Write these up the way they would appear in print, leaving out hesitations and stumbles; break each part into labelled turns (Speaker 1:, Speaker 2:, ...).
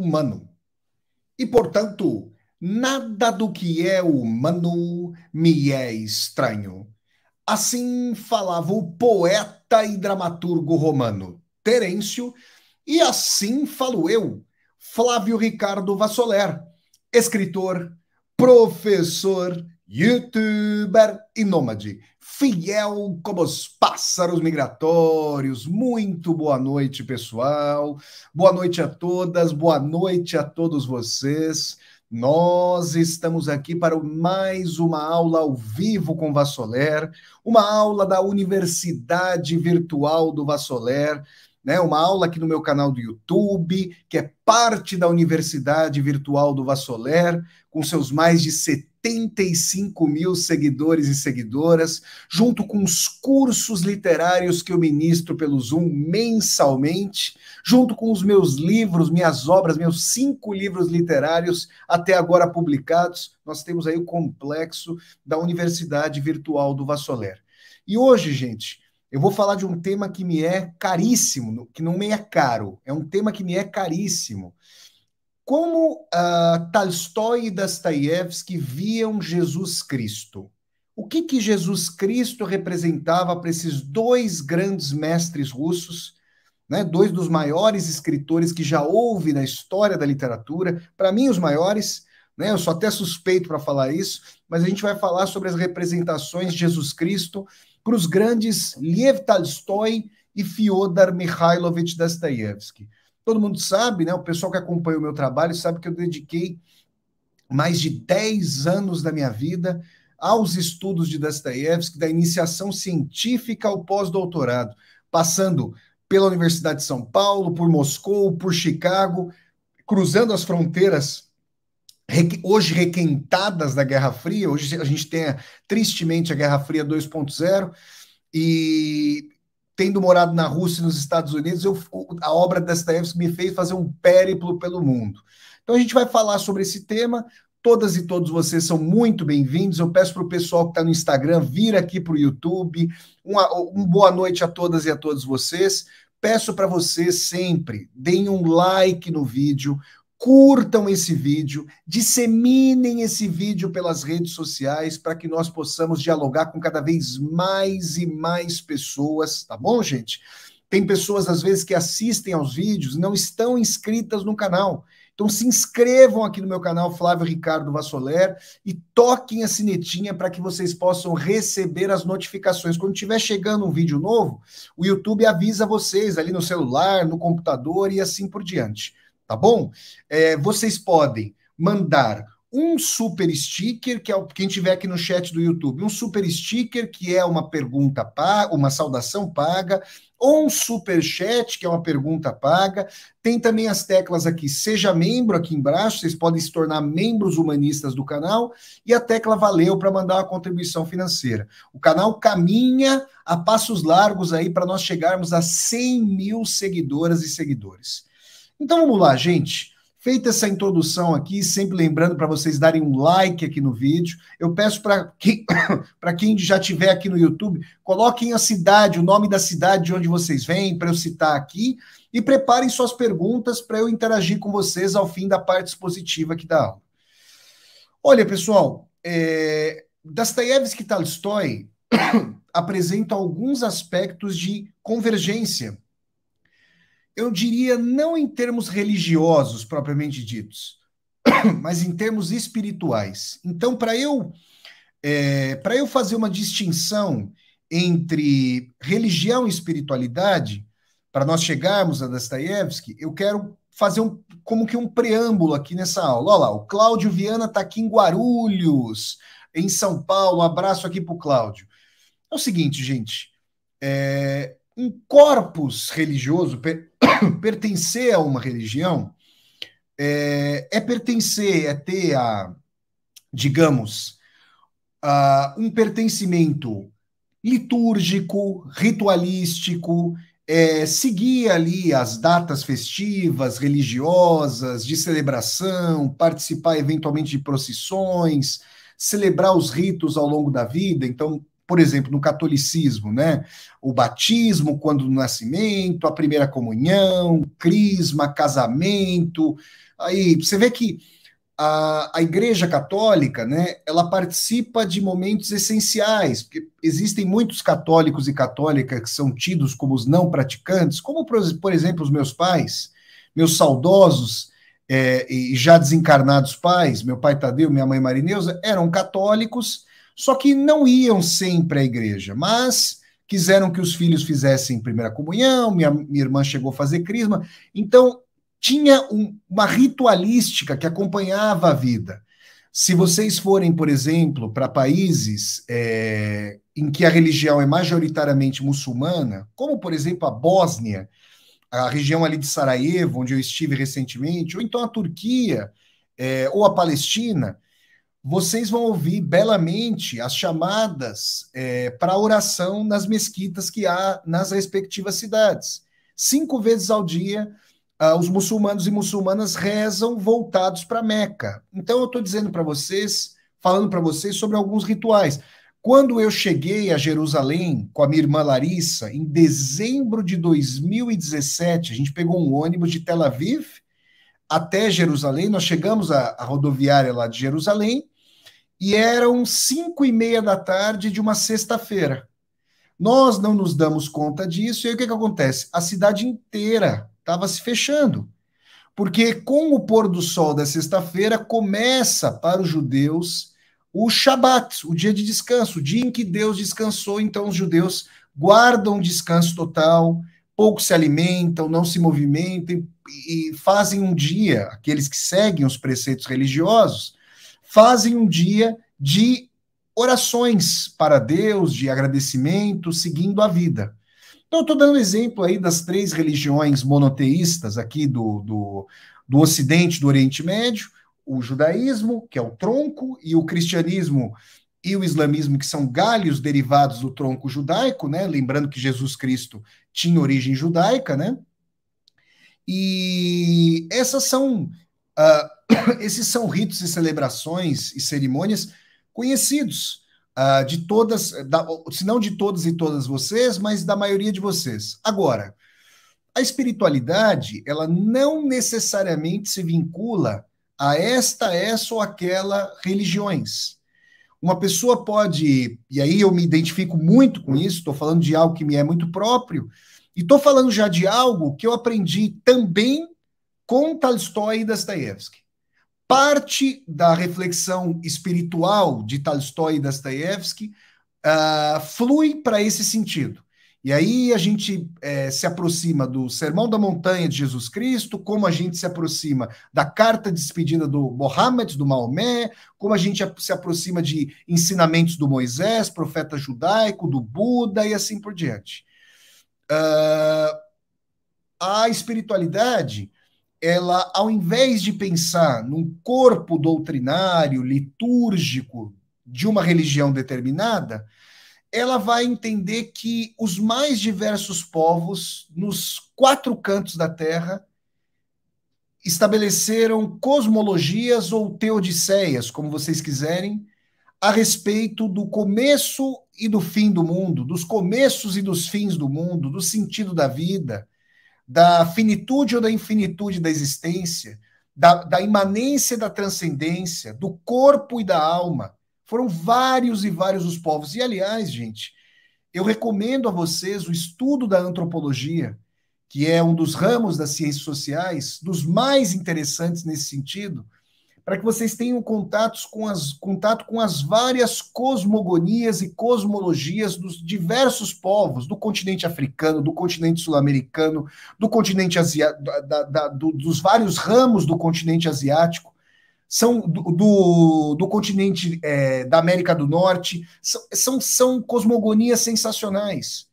Speaker 1: humano. E, portanto, nada do que é humano me é estranho. Assim falava o poeta e dramaturgo romano Terêncio, e assim falo eu, Flávio Ricardo Vassoler, escritor, professor, youtuber e nômade, fiel como os pássaros migratórios. Muito boa noite, pessoal. Boa noite a todas, boa noite a todos vocês. Nós estamos aqui para mais uma aula ao vivo com Vassoler, uma aula da Universidade Virtual do Vassoler, né? Uma aula aqui no meu canal do YouTube, que é parte da Universidade Virtual do Vassoler, com seus mais de 75 mil seguidores e seguidoras, junto com os cursos literários que eu ministro pelo Zoom mensalmente, junto com os meus livros, minhas obras, meus 5 livros literários até agora publicados. Nós temos aí o complexo da Universidade Virtual do Vassoler. E hoje, gente, eu vou falar de um tema que me é caríssimo, que não me é caro, é um tema que me é caríssimo. Como Tolstói e Dostoiévski viam Jesus Cristo? O que Jesus Cristo representava para esses dois grandes mestres russos, né? Dois dos maiores escritores que já houve na história da literatura, para mim os maiores, né? Eu sou até suspeito para falar isso, mas a gente vai falar sobre as representações de Jesus Cristo para os grandes Lev Tolstói e Fyodor Mikhailovich Dostoiévski. Todo mundo sabe, né? O pessoal que acompanha o meu trabalho sabe que eu dediquei mais de 10 anos da minha vida aos estudos de Dostoiévski, da iniciação científica ao pós-doutorado, passando pela Universidade de São Paulo, por Moscou, por Chicago, cruzando as fronteiras hoje requentadas da Guerra Fria. Hoje a gente tem, tristemente, a Guerra Fria 2.0, e tendo morado na Rússia e nos Estados Unidos, a obra Dostoiévski me fez fazer um périplo pelo mundo. Então a gente vai falar sobre esse tema. Todas e todos vocês são muito bem-vindos. Eu peço para o pessoal que está no Instagram vir aqui para o YouTube. Uma boa noite a todas e a todos vocês. Peço para vocês sempre, deem um like no vídeo, curtam esse vídeo, disseminem esse vídeo pelas redes sociais para que nós possamos dialogar com cada vez mais e mais pessoas, tá bom, gente? Tem pessoas, às vezes, que assistem aos vídeos e não estão inscritas no canal. Então se inscrevam aqui no meu canal Flávio Ricardo Vassoler e toquem a sinetinha para que vocês possam receber as notificações. Quando estiver chegando um vídeo novo, o YouTube avisa vocês ali no celular, no computador e assim por diante. Tá bom? Vocês podem mandar um super sticker, que é quem tiver aqui no chat do YouTube, um super sticker, que é uma pergunta paga, uma saudação paga, ou um super chat, que é uma pergunta paga. Tem também as teclas aqui, seja membro aqui embaixo, vocês podem se tornar membros humanistas do canal, e a tecla valeu para mandar uma contribuição financeira. O canal caminha a passos largos aí para nós chegarmos a 100 mil seguidoras e seguidores. Então vamos lá, gente. Feita essa introdução aqui, sempre lembrando para vocês darem um like aqui no vídeo. Eu peço para quem já estiver aqui no YouTube, coloquem a cidade, o nome da cidade de onde vocês vêm, para eu citar aqui, e preparem suas perguntas para eu interagir com vocês ao fim da parte expositiva aqui da aula. Olha, pessoal, Dostoiévski e Tolstói apresentam alguns aspectos de convergência. Eu diria não em termos religiosos, propriamente ditos, mas em termos espirituais. Então, para eu fazer uma distinção entre religião e espiritualidade, para nós chegarmos a Dostoiévski, eu quero fazer como que um preâmbulo aqui nessa aula. Olha lá, o Cláudio Viana está aqui em Guarulhos, em São Paulo. Um abraço aqui para o Cláudio. É o seguinte, gente, um corpus religioso, pertencer a uma religião, pertencer, ter digamos, um pertencimento litúrgico, ritualístico, seguir ali as datas festivas, religiosas, de celebração, participar eventualmente de procissões, celebrar os ritos ao longo da vida. Então, por exemplo, no catolicismo, né? O batismo, quando no nascimento, a primeira comunhão, crisma, casamento. Aí você vê que a Igreja Católica, né, ela participa de momentos essenciais, porque existem muitos católicos e católicas que são tidos como os não praticantes, como, por exemplo, os meus pais, meus saudosos e já desencarnados pais, meu pai Tadeu, minha mãe Marineusa, eram católicos, só que não iam sempre à igreja, mas quiseram que os filhos fizessem primeira comunhão, minha irmã chegou a fazer crisma, então tinha uma ritualística que acompanhava a vida. Se vocês forem, por exemplo, para países em que a religião é majoritariamente muçulmana, como, por exemplo, a Bósnia, a região ali de Sarajevo, onde eu estive recentemente, ou então a Turquia, ou a Palestina, vocês vão ouvir belamente as chamadas para oração nas mesquitas que há nas respectivas cidades. 5 vezes ao dia, os muçulmanos e muçulmanas rezam voltados para Meca. Então, eu estou dizendo para vocês, falando para vocês sobre alguns rituais. Quando eu cheguei a Jerusalém com a minha irmã Larissa, em dezembro de 2017, a gente pegou um ônibus de Tel Aviv até Jerusalém, nós chegamos à rodoviária lá de Jerusalém, e eram 5:30 da tarde de uma sexta-feira. Nós não nos damos conta disso, e aí o que acontece? A cidade inteira estava se fechando, porque com o pôr do sol da sexta-feira começa para os judeus o Shabat, o dia de descanso, o dia em que Deus descansou, então os judeus guardam descanso total, pouco se alimentam, não se movimentam e fazem um dia, aqueles que seguem os preceitos religiosos, fazem um dia de orações para Deus, de agradecimento, seguindo a vida. Então, eu estou dando exemplo aí das 3 religiões monoteístas aqui do Ocidente, do Oriente Médio, o judaísmo, que é o tronco, e o cristianismo e o islamismo, que são galhos derivados do tronco judaico, né? Lembrando que Jesus Cristo tinha origem judaica, né? E esses são ritos e celebrações e cerimônias conhecidos de todas, se não de todas e todas vocês, mas da maioria de vocês. Agora, a espiritualidade, ela não necessariamente se vincula a essa ou aquela religiões. Uma pessoa pode, e aí eu me identifico muito com isso, estou falando de algo que me é muito próprio, e estou falando já de algo que eu aprendi também com Tolstói e Dostoiévski. Parte da reflexão espiritual de Tolstói e Dostoiévski flui para esse sentido. E aí a gente se aproxima do Sermão da Montanha de Jesus Cristo, como a gente se aproxima da carta de despedida do Mohammed, do Maomé, como a gente se aproxima de ensinamentos do Moisés, profeta judaico, do Buda e assim por diante. A espiritualidade, ela, ao invés de pensar num corpo doutrinário, litúrgico de uma religião determinada, ela vai entender que os mais diversos povos, nos 4 cantos da Terra, estabeleceram cosmologias ou teodiceias, como vocês quiserem, a respeito do começo e do fim do mundo, dos começos e dos fins do mundo, do sentido da vida, da finitude ou da infinitude da existência, da imanência e da transcendência, do corpo e da alma. Foram vários e vários os povos. E, aliás, gente, eu recomendo a vocês o estudo da antropologia, que é um dos ramos das ciências sociais, dos mais interessantes nesse sentido, para que vocês tenham contato com as várias cosmogonias e cosmologias dos diversos povos, do continente africano, do continente sul-americano, do continente asiático, dos vários ramos do continente asiático, são do continente da América do Norte, são cosmogonias sensacionais.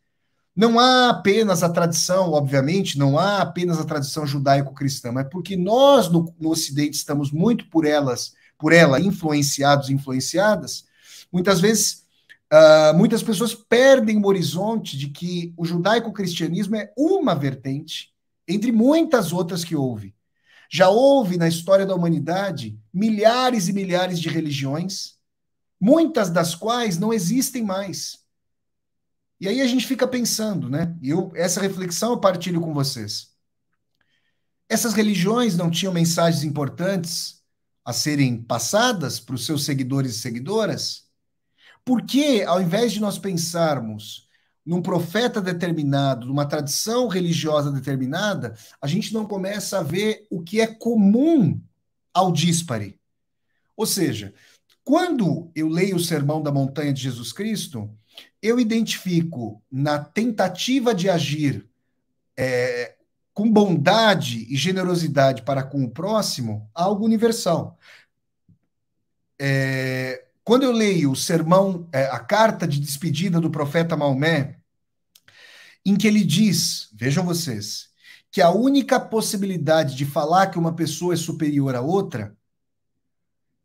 Speaker 1: Não há apenas a tradição, obviamente, não há apenas a tradição judaico-cristã, mas porque nós no Ocidente estamos muito por ela influenciados e influenciadas, muitas vezes muitas pessoas perdem o horizonte de que o judaico-cristianismo é uma vertente entre muitas outras que houve. Já houve na história da humanidade milhares e milhares de religiões, muitas das quais não existem mais. E aí a gente fica pensando, né? Essa reflexão eu partilho com vocês. Essas religiões não tinham mensagens importantes a serem passadas para os seus seguidores e seguidoras? Por que, ao invés de nós pensarmos num profeta determinado, numa tradição religiosa determinada, a gente não começa a ver o que é comum ao díspare? Ou seja, quando eu leio o Sermão da Montanha de Jesus Cristo, eu identifico na tentativa de agir com bondade e generosidade para com o próximo algo universal. Quando eu leio o sermão, a carta de despedida do profeta Maomé, em que ele diz, vejam vocês, que a única possibilidade de falar que uma pessoa é superior a outra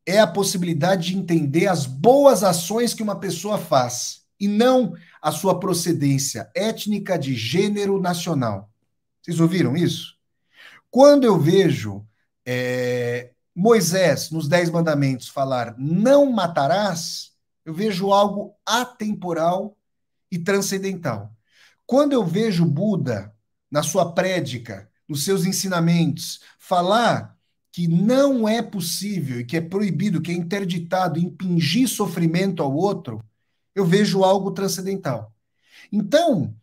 Speaker 1: é a possibilidade de entender as boas ações que uma pessoa faz, e não a sua procedência étnica, de gênero, nacional. Vocês ouviram isso? Quando eu vejo Moisés, nos Dez Mandamentos, falar não matarás, eu vejo algo atemporal e transcendental. Quando eu vejo Buda, na sua prédica, nos seus ensinamentos, falar que não é possível e que é proibido, que é interditado impingir sofrimento ao outro, eu vejo algo transcendental. Então,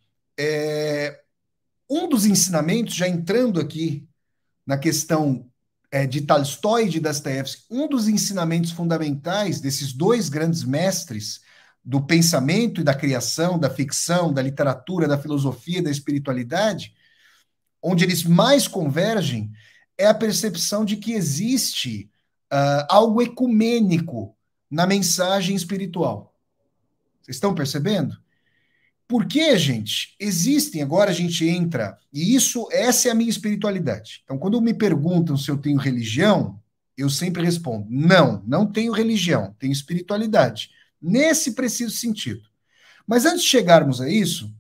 Speaker 1: um dos ensinamentos, já entrando aqui na questão de Tolstói e de Dostoiévski, um dos ensinamentos fundamentais desses dois grandes mestres do pensamento e da criação, da ficção, da literatura, da filosofia, da espiritualidade, onde eles mais convergem, é a percepção de que existe algo ecumênico na mensagem espiritual. Vocês estão percebendo? Porque, gente, existem, agora a gente entra, e essa é a minha espiritualidade. Então, quando me perguntam se eu tenho religião, eu sempre respondo: não, não tenho religião, tenho espiritualidade. Nesse preciso sentido. Mas antes de chegarmos a isso,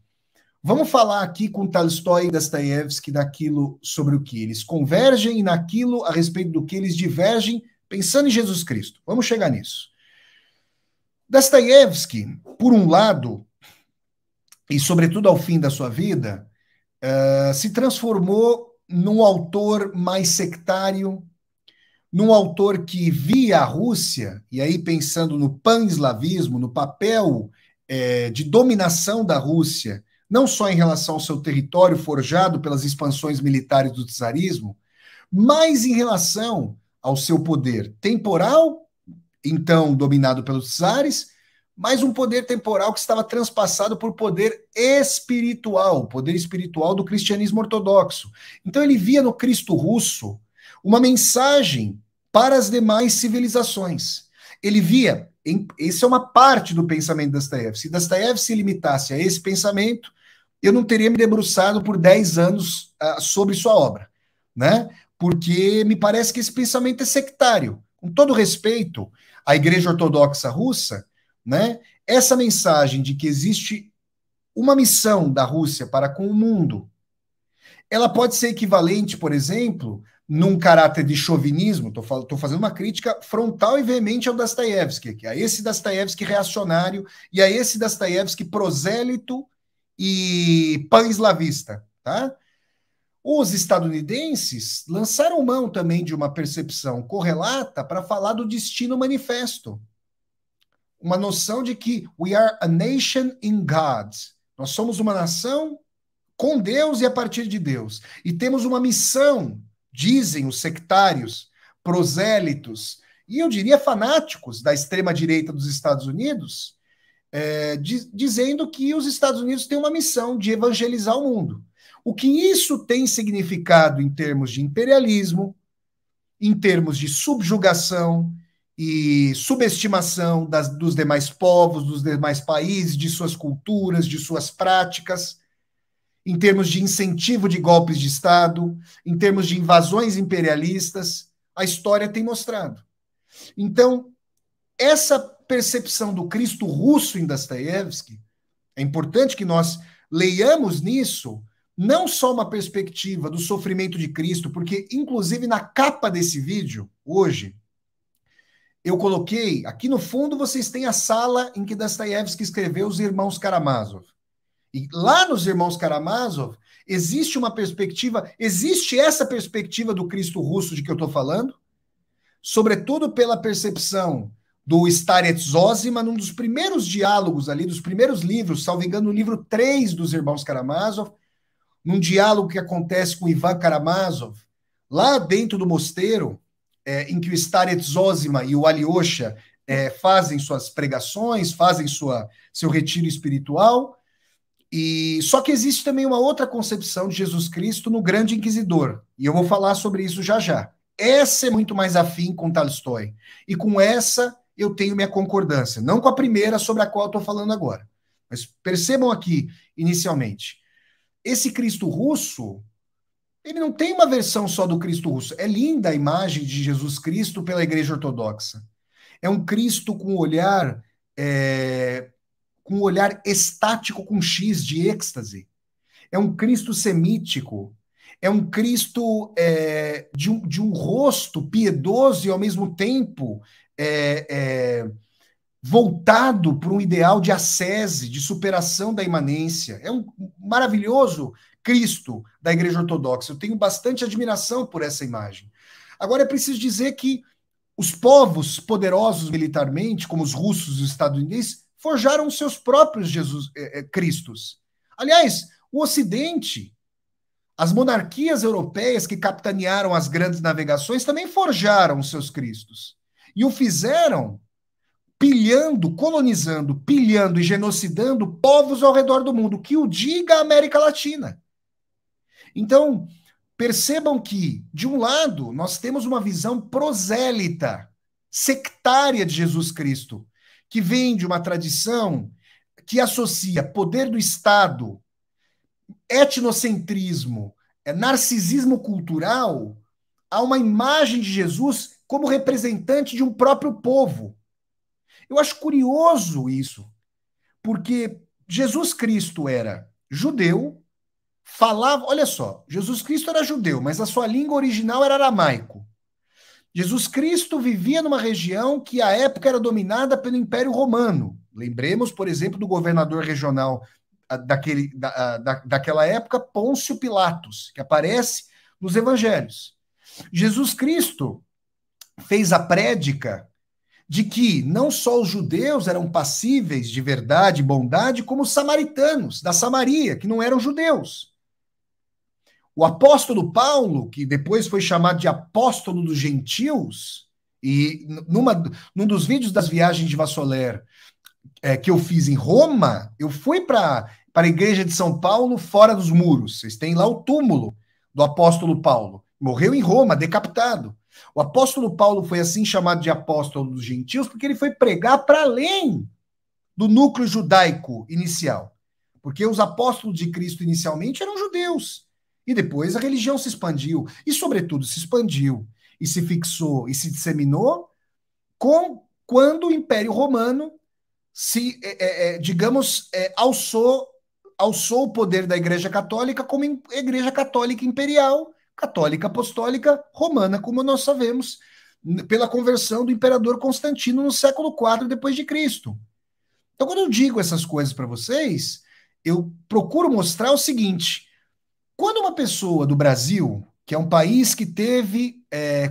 Speaker 1: vamos falar aqui com Tolstói e Dostoiévski daquilo sobre o que eles convergem e naquilo a respeito do que eles divergem, pensando em Jesus Cristo. Vamos chegar nisso. Dostoiévski, por um lado, e sobretudo ao fim da sua vida, se transformou num autor mais sectário, num autor que via a Rússia, e aí pensando no pan-eslavismo, no papel de dominação da Rússia, não só em relação ao seu território forjado pelas expansões militares do czarismo, mas em relação ao seu poder temporal, então dominado pelos czares, mas um poder temporal que estava transpassado por poder espiritual, o poder espiritual do cristianismo ortodoxo. Então ele via no Cristo russo uma mensagem para as demais civilizações. Ele via, essa é uma parte do pensamento de Dostoiévski. Se Dostoiévski se limitasse a esse pensamento, eu não teria me debruçado por 10 anos sobre sua obra, né? Porque me parece que esse pensamento é sectário. Com todo respeito à Igreja Ortodoxa Russa, né? Essa mensagem de que existe uma missão da Rússia para com o mundo, ela pode ser equivalente, por exemplo, num caráter de chauvinismo, estou fazendo uma crítica frontal e veemente ao Dostoiévski, a esse Dostoiévski reacionário e a esse Dostoiévski prosélito e pan-eslavista, tá? Os estadunidenses lançaram mão também de uma percepção correlata para falar do destino manifesto. Uma noção de que we are a nation in God. Nós somos uma nação com Deus e a partir de Deus. E temos uma missão, dizem os sectários, prosélitos, e eu diria fanáticos da extrema-direita dos Estados Unidos, dizendo que os Estados Unidos têm uma missão de evangelizar o mundo. O que isso tem significado em termos de imperialismo, em termos de subjugação e subestimação dos demais povos, dos demais países, de suas culturas, de suas práticas, em termos de incentivo de golpes de Estado, em termos de invasões imperialistas, a história tem mostrado. Então, essa percepção do Cristo russo em Dostoiévski, é importante que nós leiamos nisso não só uma perspectiva do sofrimento de Cristo, porque, inclusive, na capa desse vídeo, hoje, eu coloquei, aqui no fundo vocês têm a sala em que Dostoiévski escreveu Os Irmãos Karamazov. E lá nos Irmãos Karamazov, existe essa perspectiva do Cristo russo de que eu estou falando, sobretudo pela percepção do Starets Zosima, num dos primeiros diálogos ali, dos primeiros livros, salvo engano, no livro 3 dos Irmãos Karamazov, num diálogo que acontece com Ivan Karamazov, lá dentro do mosteiro, em que o Starets Zosima e o Alyosha fazem suas pregações, fazem seu retiro espiritual, e só que existe também uma outra concepção de Jesus Cristo no Grande Inquisidor, e eu vou falar sobre isso já já. Essa é muito mais afim com Tolstói, e com essa eu tenho minha concordância, não com a primeira sobre a qual eu estou falando agora. Mas percebam aqui, inicialmente, esse Cristo russo, ele não tem uma versão só do Cristo russo. É linda a imagem de Jesus Cristo pela Igreja Ortodoxa. É um Cristo com um olhar estático com X de êxtase. É um Cristo semítico. É um Cristo de um rosto piedoso e, ao mesmo tempo, voltado para um ideal de ascese, de superação da imanência. É um maravilhoso Cristo da Igreja Ortodoxa. Eu tenho bastante admiração por essa imagem. Agora, é preciso dizer que os povos poderosos militarmente, como os russos e os estadunidenses, forjaram seus próprios Cristos. Aliás, o Ocidente, as monarquias europeias que capitanearam as grandes navegações também forjaram os seus Cristos. E o fizeram pilhando, colonizando, pilhando e genocidando povos ao redor do mundo, que o diga a América Latina. Então, percebam que, de um lado, nós temos uma visão prosélita, sectária de Jesus Cristo, que vem de uma tradição que associa poder do Estado, etnocentrismo, narcisismo cultural, a uma imagem de Jesus como representante de um próprio povo. Eu acho curioso isso, porque Jesus Cristo era judeu, falava, olha só, Jesus Cristo era judeu, mas a sua língua original era aramaico. Jesus Cristo vivia numa região que à época era dominada pelo Império Romano. Lembremos, por exemplo, do governador regional daquela época, Pôncio Pilatos, que aparece nos evangelhos. Jesus Cristo fez a prédica de que não só os judeus eram passíveis de verdade e bondade, como os samaritanos da Samaria, que não eram judeus. O apóstolo Paulo, que depois foi chamado de apóstolo dos gentios, e num dos vídeos das viagens de Vassoler que eu fiz em Roma, eu fui para a igreja de São Paulo fora dos muros. Vocês têm lá o túmulo do apóstolo Paulo. Morreu em Roma, decapitado. O apóstolo Paulo foi assim chamado de apóstolo dos gentios porque ele foi pregar para além do núcleo judaico inicial. Porque os apóstolos de Cristo inicialmente eram judeus. E depois a religião se expandiu. E, sobretudo, se expandiu e se fixou e se disseminou quando o Império Romano alçou o poder da Igreja Católica como Igreja Católica Imperial, Católica Apostólica Romana, como nós sabemos, pela conversão do imperador Constantino no século IV depois de Cristo. Então, quando eu digo essas coisas para vocês, eu procuro mostrar o seguinte: quando uma pessoa do Brasil, que é um país que teve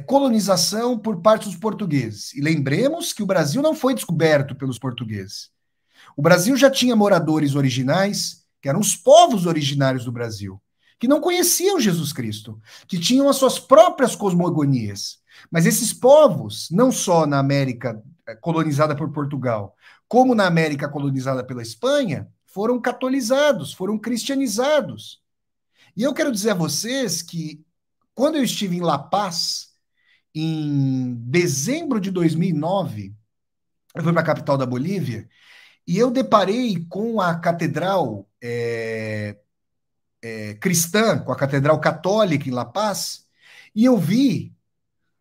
Speaker 1: colonização por parte dos portugueses, e lembremos que o Brasil não foi descoberto pelos portugueses. O Brasil já tinha moradores originais, que eram os povos originários do Brasil, que não conheciam Jesus Cristo, que tinham as suas próprias cosmogonias. Mas esses povos, não só na América colonizada por Portugal, como na América colonizada pela Espanha, foram catolizados, foram cristianizados. E eu quero dizer a vocês que, quando eu estive em La Paz, em dezembro de 2009, eu fui para a capital da Bolívia, e eu deparei com a catedral cristã, com a catedral católica em La Paz, e eu vi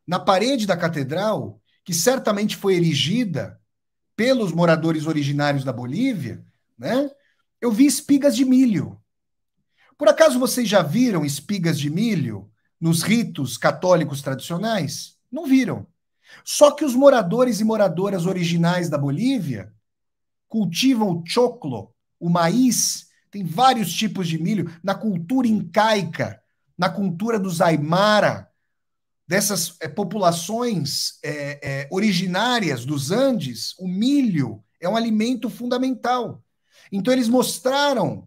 Speaker 1: na parede da catedral, que certamente foi erigida pelos moradores originários da Bolívia, né? Eu vi espigas de milho. Por acaso vocês já viram espigas de milho nos ritos católicos tradicionais? Não viram. Só que os moradores e moradoras originais da Bolívia cultivam o choclo, o maíz, Tem vários tipos de milho. Na cultura incaica, na cultura dos Aymara, dessas populações originárias dos Andes, o milho é um alimento fundamental. Então, eles mostraram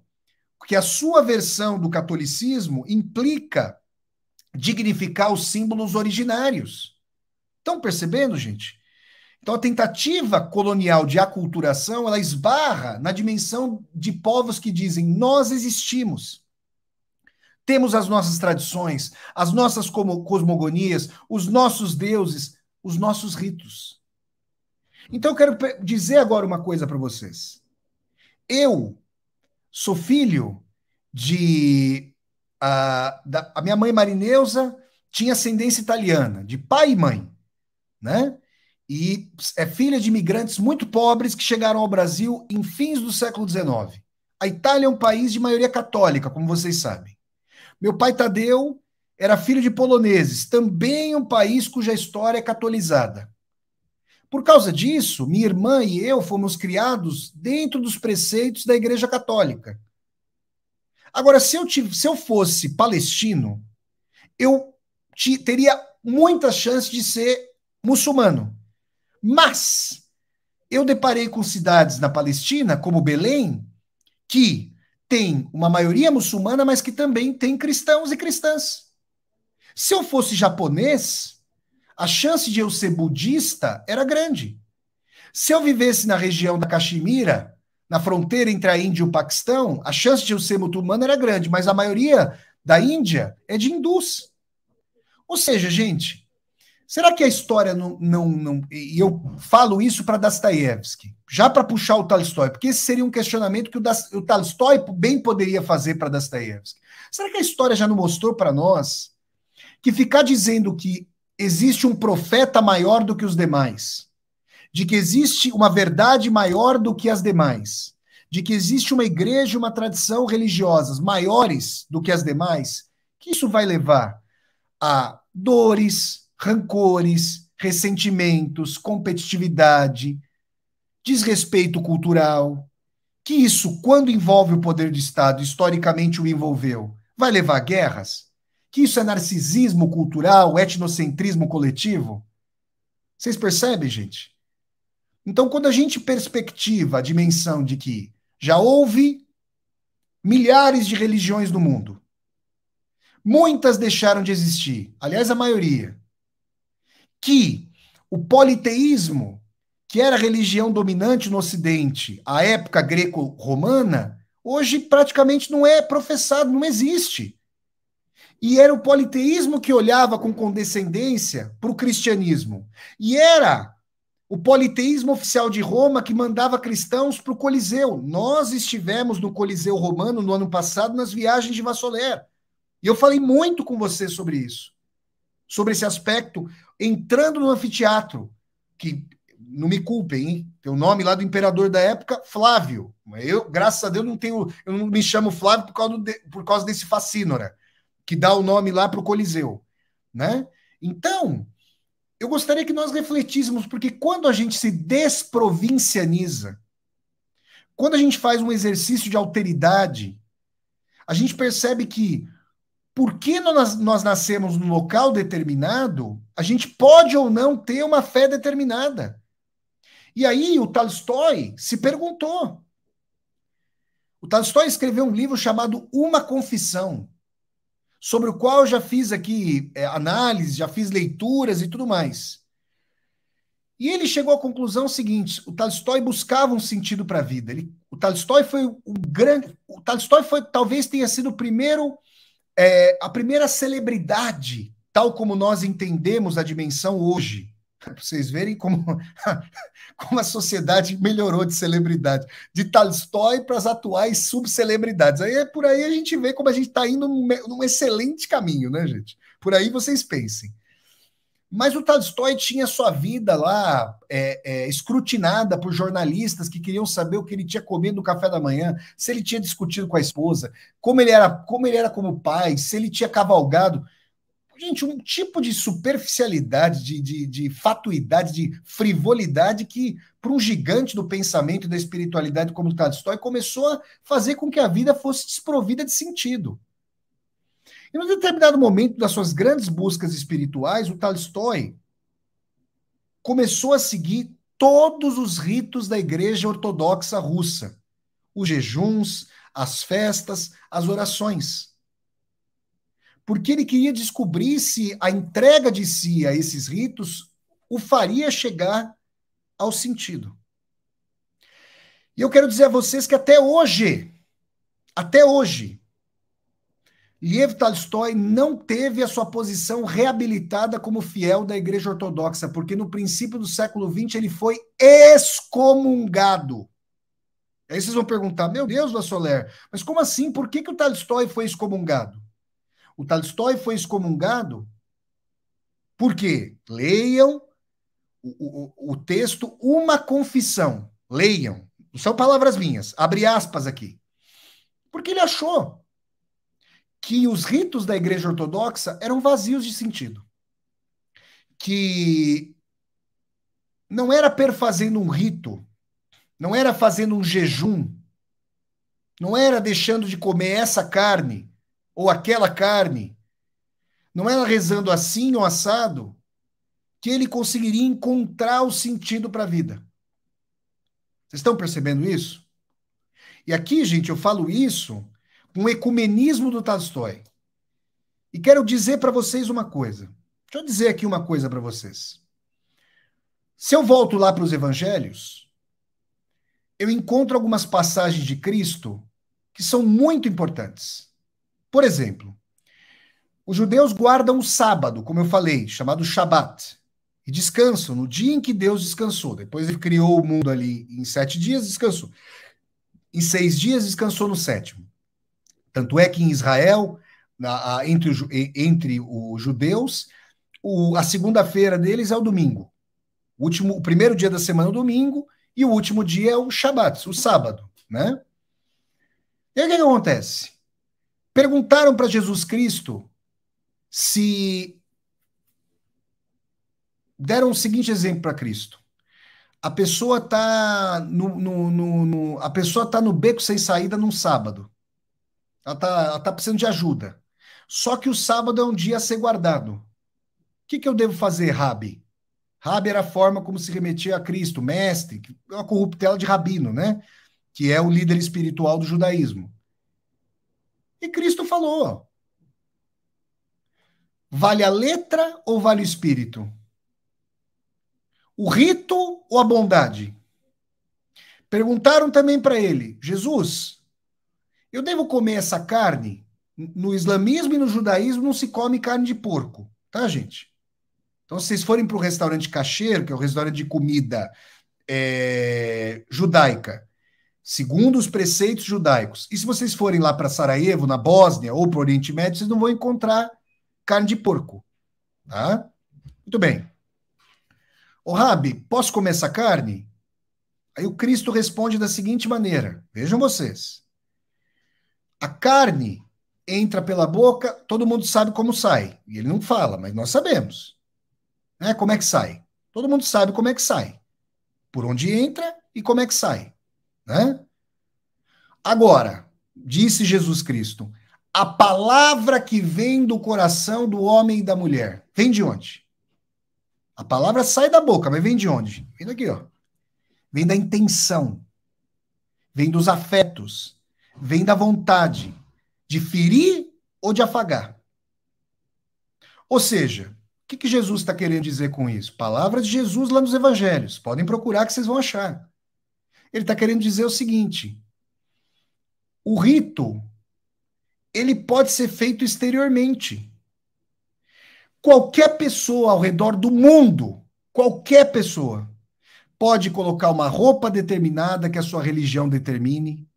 Speaker 1: que a sua versão do catolicismo implica dignificar os símbolos originários. Estão percebendo, gente? Então, a tentativa colonial de aculturação, ela esbarra na dimensão de povos que dizem, nós existimos. Temos as nossas tradições, as nossas cosmogonias, os nossos deuses, os nossos ritos. Então, eu quero dizer agora uma coisa para vocês. Eu sou filho de... a minha mãe Marineusa tinha ascendência italiana, de pai e mãe, né? E é filha de imigrantes muito pobres que chegaram ao Brasil em fins do século XIX. A Itália é um país de maioria católica, como vocês sabem. Meu pai Tadeu era filho de poloneses, também um país cuja história é catolizada. Por causa disso, minha irmã e eu fomos criados dentro dos preceitos da Igreja Católica. Agora, se eu fosse palestino, eu teria muita chance de ser muçulmano. Mas eu deparei com cidades na Palestina, como Belém, que tem uma maioria muçulmana, mas que também tem cristãos e cristãs. Se eu fosse japonês, a chance de eu ser budista era grande. Se eu vivesse na região da Caxemira, na fronteira entre a Índia e o Paquistão, a chance de eu ser muçulmano era grande, mas a maioria da Índia é de hindus. Ou seja, gente, será que a história não e eu falo isso para Dostoiévski, já para puxar o Tolstói, porque esse seria um questionamento que o Tolstói bem poderia fazer para Dostoiévski. Será que a história já não mostrou para nós que ficar dizendo que existe um profeta maior do que os demais, de que existe uma verdade maior do que as demais, de que existe uma igreja e uma tradição religiosas maiores do que as demais, que isso vai levar a dores, rancores, ressentimentos, competitividade, desrespeito cultural, que isso, quando envolve o poder do Estado, historicamente o envolveu, vai levar a guerras? Que isso é narcisismo cultural, etnocentrismo coletivo? Vocês percebem, gente? Então, quando a gente perspectiva a dimensão de que já houve milhares de religiões no mundo, muitas deixaram de existir, aliás, a maioria, que o politeísmo, que era a religião dominante no Ocidente, a época greco-romana, hoje praticamente não é professado, não existe. E era o politeísmo que olhava com condescendência para o cristianismo. E era o politeísmo oficial de Roma que mandava cristãos para o Coliseu. Nós estivemos no Coliseu Romano no ano passado nas viagens de Vassoler. E eu falei muito com você sobre isso. Sobre esse aspecto, entrando no anfiteatro, que não me culpem, hein? Tem o nome lá do imperador da época, Flávio. Eu, graças a Deus, eu não me chamo Flávio por causa desse Facínora, que dá o nome lá para o Coliseu, né? Então, eu gostaria que nós refletíssemos, porque quando a gente se desprovincianiza, quando a gente faz um exercício de alteridade, a gente percebe que porque nós nascemos num local determinado, a gente pode ou não ter uma fé determinada. E aí o Tolstói se perguntou. O Tolstói escreveu um livro chamado Uma Confissão, sobre o qual eu já fiz aqui análise, já fiz leituras e tudo mais. E ele chegou à conclusão seguinte: o Tolstói buscava um sentido para a vida. O Tolstói foi talvez tenha sido o primeiro a primeira celebridade, tal como nós entendemos a dimensão hoje, para vocês verem como a sociedade melhorou de celebridade, de Tolstói para as atuais subcelebridades. Por aí a gente vê como a gente está indo num excelente caminho, né, gente? Por aí vocês pensem. Mas o Tolstói tinha sua vida lá escrutinada por jornalistas que queriam saber o que ele tinha comido no café da manhã, se ele tinha discutido com a esposa, como ele era como pai, se ele tinha cavalgado. Gente, um tipo de superficialidade, de fatuidade, de frivolidade que, para um gigante do pensamento e da espiritualidade como Tolstói, começou a fazer com que a vida fosse desprovida de sentido. E num determinado momento das suas grandes buscas espirituais, o Tolstói começou a seguir todos os ritos da Igreja Ortodoxa Russa. Os jejuns, as festas, as orações. Porque ele queria descobrir se a entrega de si a esses ritos o faria chegar ao sentido. E eu quero dizer a vocês que até hoje, Lev Tolstói não teve a sua posição reabilitada como fiel da Igreja Ortodoxa, porque no princípio do século XX ele foi excomungado. Aí vocês vão perguntar, meu Deus, Vassoler, mas como assim? Por que o Tolstói foi excomungado? O Tolstói foi excomungado porque, leiam o texto, uma confissão. Leiam. Não são palavras minhas. Abre aspas aqui. Porque ele achou que os ritos da Igreja Ortodoxa eram vazios de sentido. Que não era perfazendo um rito, não era fazendo um jejum, não era deixando de comer essa carne ou aquela carne, não era rezando assim ou assado, que ele conseguiria encontrar o sentido para a vida. Vocês estão percebendo isso? E aqui, gente, eu falo isso com o ecumenismo do Tolstói. E quero dizer para vocês uma coisa. Deixa eu dizer aqui uma coisa para vocês. Se eu volto lá para os evangelhos, eu encontro algumas passagens de Cristo que são muito importantes. Por exemplo, os judeus guardam o sábado, como eu falei, chamado Shabat, e descansam no dia em que Deus descansou. Depois ele criou o mundo ali em 7 dias, descansou. Em 6 dias, descansou no 7º. Tanto é que em Israel, entre os judeus, a segunda-feira deles é o domingo. O primeiro dia da semana é o domingo e o último dia é o Shabat, o sábado, né? E aí o que acontece? Perguntaram para Jesus Cristo se deram o seguinte exemplo para Cristo. A pessoa está a pessoa tá no beco sem saída num sábado. Ela tá precisando de ajuda. Só que o sábado é um dia a ser guardado. O que eu devo fazer, Rabi? Rabi era a forma como se remetia a Cristo, mestre, uma corruptela de rabino, né? Que é o líder espiritual do judaísmo. E Cristo falou: vale a letra ou vale o espírito? O rito ou a bondade? Perguntaram também para ele: Jesus, eu devo comer essa carne? No islamismo e no judaísmo não se come carne de porco, tá, gente? Então, se vocês forem para o restaurante kasher, que é o restaurante de comida judaica, segundo os preceitos judaicos, e se vocês forem lá para Sarajevo, na Bósnia, ou para o Oriente Médio, vocês não vão encontrar carne de porco, tá? Muito bem. Ô, Rabi, posso comer essa carne? Aí o Cristo responde da seguinte maneira, vejam vocês. A carne entra pela boca, todo mundo sabe como sai. E ele não fala, mas nós sabemos. Né? Como é que sai? Todo mundo sabe como é que sai. Por onde entra e como é que sai. Né? Agora, disse Jesus Cristo, a palavra que vem do coração do homem e da mulher, vem de onde? A palavra sai da boca, mas vem de onde? Vem daqui, ó. Vem da intenção, vem dos afetos, vem da vontade de ferir ou de afagar. Ou seja, o que Jesus está querendo dizer com isso? Palavras de Jesus lá nos evangelhos. Podem procurar que vocês vão achar. Ele está querendo dizer o seguinte: o rito, ele pode ser feito exteriormente. Qualquer pessoa ao redor do mundo, qualquer pessoa, pode colocar uma roupa determinada que a sua religião determine,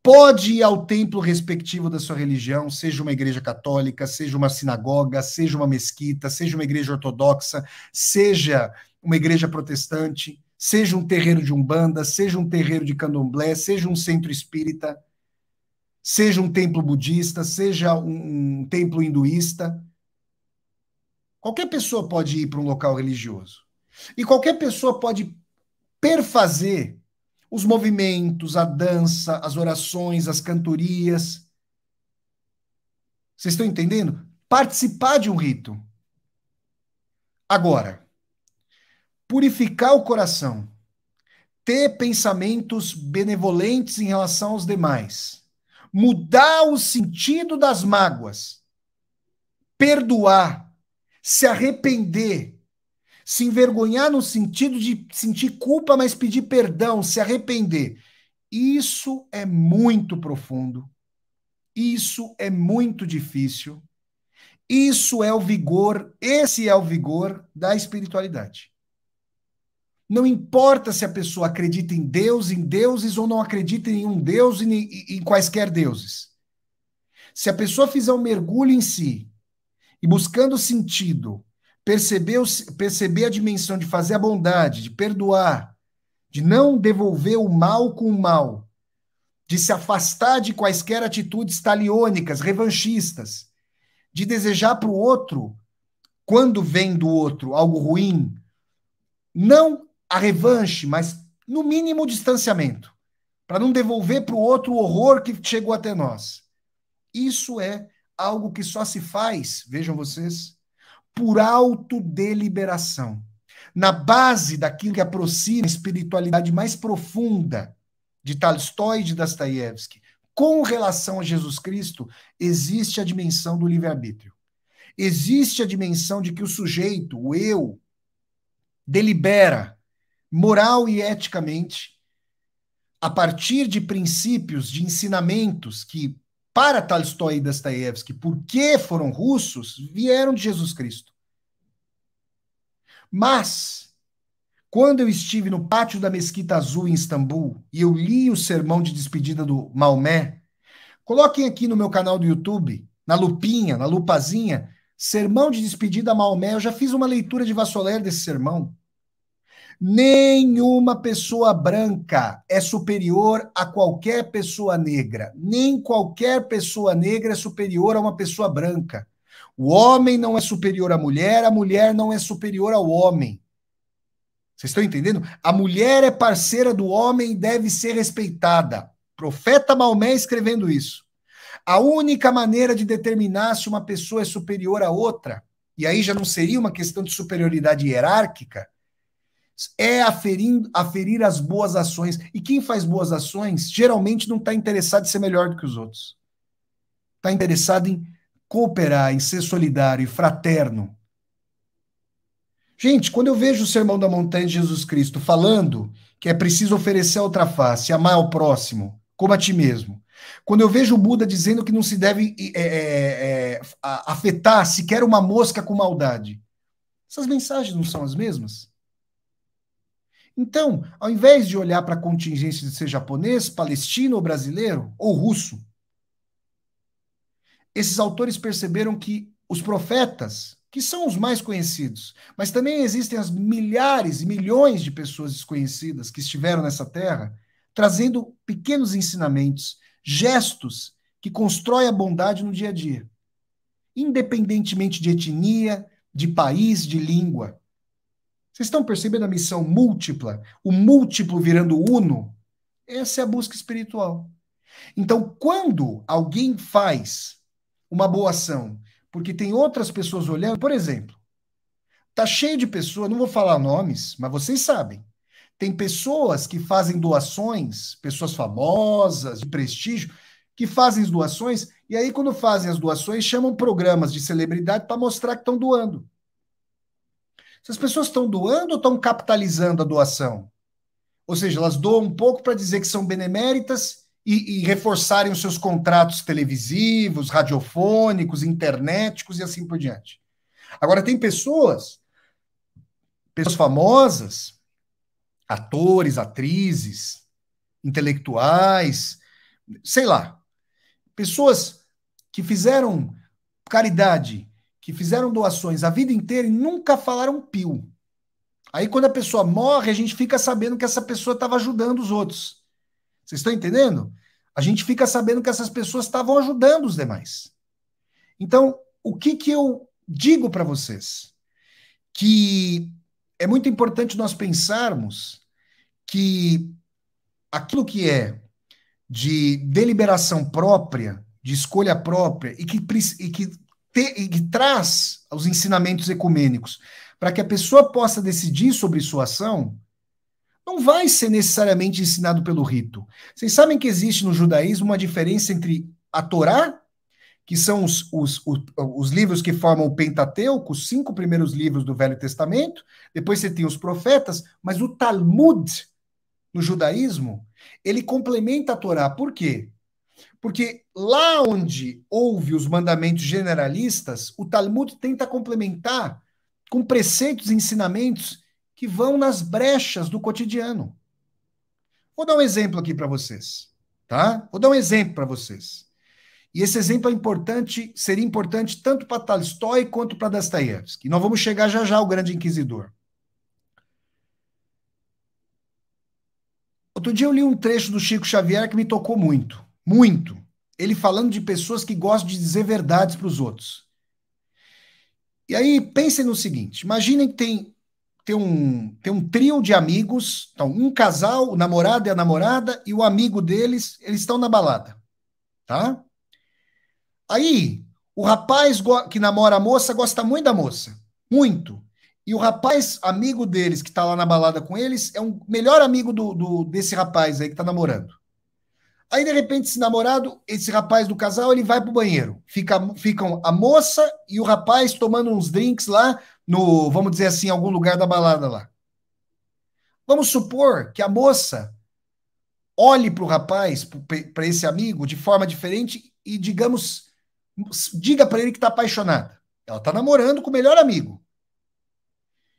Speaker 1: pode ir ao templo respectivo da sua religião, seja uma igreja católica, seja uma sinagoga, seja uma mesquita, seja uma igreja ortodoxa, seja uma igreja protestante, seja um terreiro de umbanda, seja um terreiro de candomblé, seja um centro espírita, seja um templo budista, seja um templo hinduísta. Qualquer pessoa pode ir para um local religioso. E qualquer pessoa pode perfazer os movimentos, a dança, as orações, as cantorias. Vocês estão entendendo? Participar de um rito. Agora, purificar o coração, ter pensamentos benevolentes em relação aos demais, mudar o sentido das mágoas, perdoar, se arrepender, se envergonhar no sentido de sentir culpa, mas pedir perdão, se arrepender. Isso é muito profundo. Isso é muito difícil. Isso é o vigor, esse é o vigor da espiritualidade. Não importa se a pessoa acredita em Deus, em deuses, ou não acredita em nenhum Deus e em quaisquer deuses. Se a pessoa fizer um mergulho em si e buscando sentido, perceber a dimensão de fazer a bondade, de perdoar, de não devolver o mal com o mal, de se afastar de quaisquer atitudes taliônicas, revanchistas, de desejar para o outro, quando vem do outro algo ruim, não a revanche, mas no mínimo o distanciamento, para não devolver para o outro o horror que chegou até nós. Isso é algo que só se faz, vejam vocês, por autodeliberação. Na base daquilo que aproxima a espiritualidade mais profunda de Tolstói e de Dostoiévski, com relação a Jesus Cristo, existe a dimensão do livre-arbítrio. Existe a dimensão de que o sujeito, o eu, delibera moral e eticamente a partir de princípios, de ensinamentos que, para Tolstói e Dostoiévski, porque foram russos, vieram de Jesus Cristo. Mas, quando eu estive no pátio da Mesquita Azul em Istambul e eu li o sermão de despedida do Maomé, coloquem aqui no meu canal do YouTube, na lupinha, na lupazinha, sermão de despedida a Maomé. Eu já fiz uma leitura de Vassoler desse sermão. Nenhuma pessoa branca é superior a qualquer pessoa negra. Nem qualquer pessoa negra é superior a uma pessoa branca. O homem não é superior à mulher, a mulher não é superior ao homem. Vocês estão entendendo? A mulher é parceira do homem e deve ser respeitada. Profeta Maomé escrevendo isso. A única maneira de determinar se uma pessoa é superior a outra, e aí já não seria uma questão de superioridade hierárquica, é aferir as boas ações. E quem faz boas ações geralmente não está interessado em ser melhor do que os outros. Está interessado em cooperar, em ser solidário e fraterno. Gente, quando eu vejo o Sermão da Montanha de Jesus Cristo falando que é preciso oferecer a outra face, amar ao próximo, como a ti mesmo. Quando eu vejo o Buda dizendo que não se deve afetar sequer uma mosca com maldade. Essas mensagens não são as mesmas? Então, ao invés de olhar para a contingência de ser japonês, palestino ou brasileiro, ou russo, esses autores perceberam que os profetas, que são os mais conhecidos, mas também existem as milhares e milhões de pessoas desconhecidas que estiveram nessa terra, trazendo pequenos ensinamentos, gestos que constroem a bondade no dia a dia, independentemente de etnia, de país, de língua. Vocês estão percebendo a missão múltipla? O múltiplo virando uno? Essa é a busca espiritual. Então, quando alguém faz uma boa ação, porque tem outras pessoas olhando, por exemplo, tá cheio de pessoas, não vou falar nomes, mas vocês sabem. Tem pessoas que fazem doações, pessoas famosas, de prestígio, que fazem as doações, e aí quando fazem as doações, chamam programas de celebridade para mostrar que estão doando. Essas pessoas estão doando ou estão capitalizando a doação? Ou seja, elas doam um pouco para dizer que são beneméritas e reforçarem os seus contratos televisivos, radiofônicos, internéticos e assim por diante. Agora, tem pessoas famosas, atores, atrizes, intelectuais, sei lá, pessoas que fizeram caridade, que fizeram doações a vida inteira e nunca falaram um pio. Aí, quando a pessoa morre, a gente fica sabendo que essa pessoa estava ajudando os outros. Vocês estão entendendo? A gente fica sabendo que essas pessoas estavam ajudando os demais. Então, o que eu digo para vocês? que é muito importante nós pensarmos que aquilo que é de deliberação própria, de escolha própria, e que traz os ensinamentos ecumênicos para que a pessoa possa decidir sobre sua ação, não vai ser necessariamente ensinado pelo rito. Vocês sabem que existe no judaísmo uma diferença entre a Torá, que são os livros que formam o Pentateuco, os 5 primeiros livros do Velho Testamento, depois você tem os profetas, mas o Talmud, no judaísmo, ele complementa a Torá. Por quê? Porque lá onde houve os mandamentos generalistas, o Talmud tenta complementar com preceitos e ensinamentos que vão nas brechas do cotidiano. Vou dar um exemplo aqui para vocês, tá? Vou dar um exemplo para vocês. E esse exemplo é importante, seria importante tanto para Tolstói quanto para Dostoiévski. Nós vamos chegar já já ao Grande Inquisidor. Outro dia eu li um trecho do Chico Xavier que me tocou muito, muito. Ele falando de pessoas que gostam de dizer verdades para os outros. E aí pensem no seguinte, imaginem que tem um trio de amigos, então um casal, o namorado e a namorada, e o amigo deles, eles estão na balada, tá? Aí, o rapaz que namora a moça gosta muito da moça, muito. E o rapaz, amigo deles, que tá lá na balada com eles, é um melhor amigo desse rapaz aí que tá namorando. Aí, de repente, esse rapaz do casal, ele vai pro banheiro. Ficam a moça e o rapaz tomando uns drinks lá no, vamos dizer assim, algum lugar da balada lá. Vamos supor que a moça olhe para o rapaz, para esse amigo, de forma diferente e, digamos, diga para ele que está apaixonada. Ela está namorando com o melhor amigo.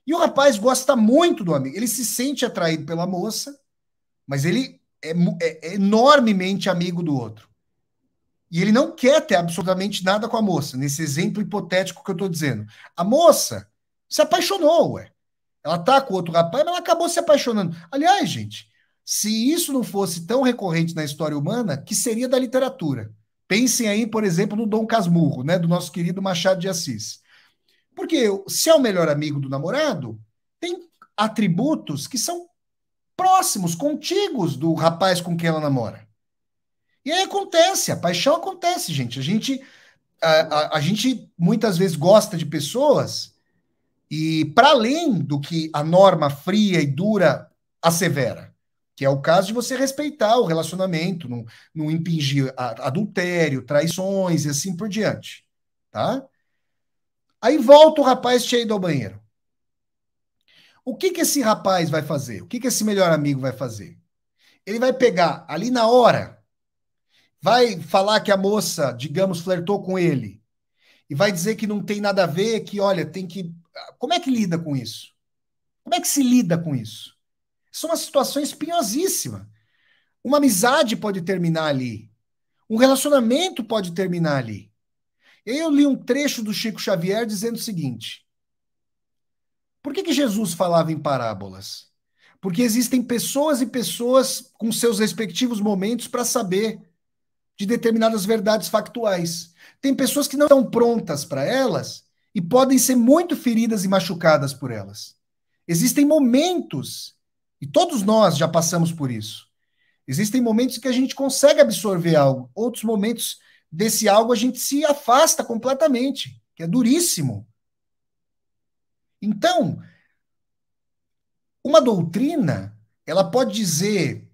Speaker 1: E o rapaz gosta muito do amigo. Ele se sente atraído pela moça, mas ele é enormemente amigo do outro. E ele não quer ter absolutamente nada com a moça, nesse exemplo hipotético que eu estou dizendo. A moça se apaixonou, ué. Ela tá com outro rapaz, mas ela acabou se apaixonando. Aliás, gente, se isso não fosse tão recorrente na história humana, que seria da literatura? Pensem aí, por exemplo, no Dom Casmurro, né, do nosso querido Machado de Assis. Porque se é o melhor amigo do namorado, tem atributos que são próximos, contíguos do rapaz com quem ela namora. E aí acontece, a paixão acontece, gente. A gente muitas vezes gosta de pessoas e para além do que a norma fria e dura assevera, que é o caso de você respeitar o relacionamento, não impingir adultério, traições e assim por diante, tá? Aí volta o rapaz cheio ao banheiro. O que esse rapaz vai fazer? O que esse melhor amigo vai fazer? Ele vai pegar ali na hora, vai falar que a moça, digamos, flertou com ele e vai dizer que não tem nada a ver, que olha, tem que... Como é que lida com isso? Como é que se lida com isso? Isso é uma situação espinhosíssima. Uma amizade pode terminar ali. Um relacionamento pode terminar ali. E aí eu li um trecho do Chico Xavier dizendo o seguinte: por que Jesus falava em parábolas? Porque existem pessoas e pessoas com seus respectivos momentos para saber de determinadas verdades factuais. Tem pessoas que não estão prontas para elas e podem ser muito feridas e machucadas por elas. Existem momentos, e todos nós já passamos por isso. Existem momentos que a gente consegue absorver algo, outros momentos desse algo a gente se afasta completamente, que é duríssimo. Então, uma doutrina, ela pode dizer,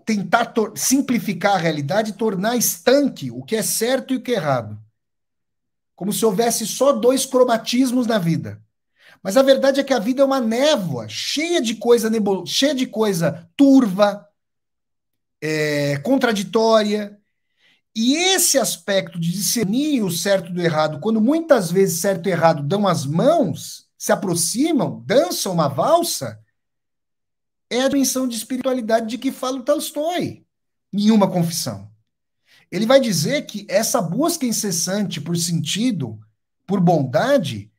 Speaker 1: tentar simplificar a realidade e tornar estanque o que é certo e o que é errado. Como se houvesse só 2 cromatismos na vida. Mas a verdade é que a vida é uma névoa, cheia de coisa cheia de coisa turva, contraditória. E esse aspecto de discernir o certo do errado, quando muitas vezes certo e errado dão as mãos, se aproximam, dançam uma valsa, é a dimensão de espiritualidade de que fala o Tolstói em Uma Confissão. Ele vai dizer que essa busca incessante por sentido, por bondade,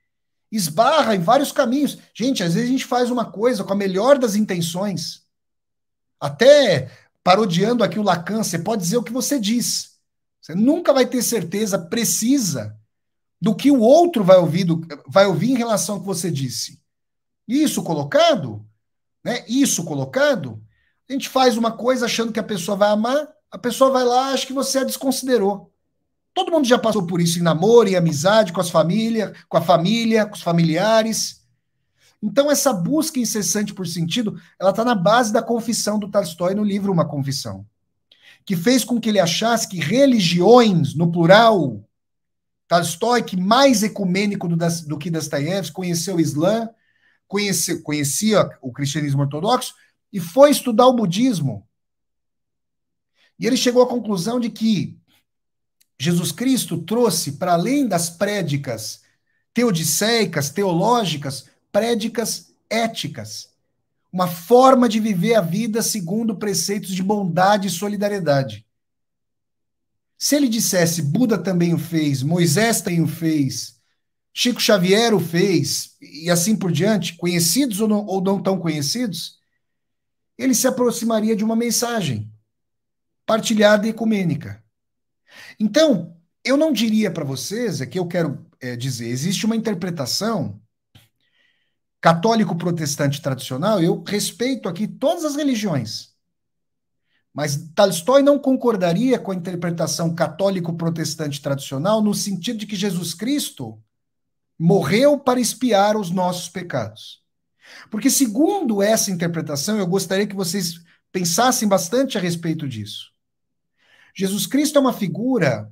Speaker 1: esbarra em vários caminhos. Gente, às vezes a gente faz uma coisa com a melhor das intenções, até parodiando aqui o Lacan, você pode dizer o que você diz. Você nunca vai ter certeza precisa do que o outro vai ouvir em relação ao que você disse. Isso colocado, né? Isso colocado, a gente faz uma coisa achando que a pessoa vai amar, a pessoa vai lá, acha que você a desconsiderou. Todo mundo já passou por isso em namoro, em amizade, com as famílias, com a família, com os familiares. Então, essa busca incessante por sentido, ela está na base da confissão do Tolstói no livro Uma Confissão, que fez com que ele achasse que religiões, no plural, Tolstói, que mais ecumênico do que Dostoiévski, conheceu o Islã, conhecia o cristianismo ortodoxo e foi estudar o budismo. E ele chegou à conclusão de que Jesus Cristo trouxe, para além das prédicas teodiceicas, teológicas, prédicas éticas. Uma forma de viver a vida segundo preceitos de bondade e solidariedade. Se ele dissesse Buda também o fez, Moisés também o fez, Chico Xavier o fez, e assim por diante, conhecidos ou não tão conhecidos, ele se aproximaria de uma mensagem partilhada e ecumênica. Então, eu não diria para vocês, é que eu quero dizer, existe uma interpretação católico-protestante tradicional, eu respeito aqui todas as religiões, mas Tolstói não concordaria com a interpretação católico-protestante tradicional no sentido de que Jesus Cristo morreu para expiar os nossos pecados. Porque, segundo essa interpretação, eu gostaria que vocês pensassem bastante a respeito disso. Jesus Cristo é uma figura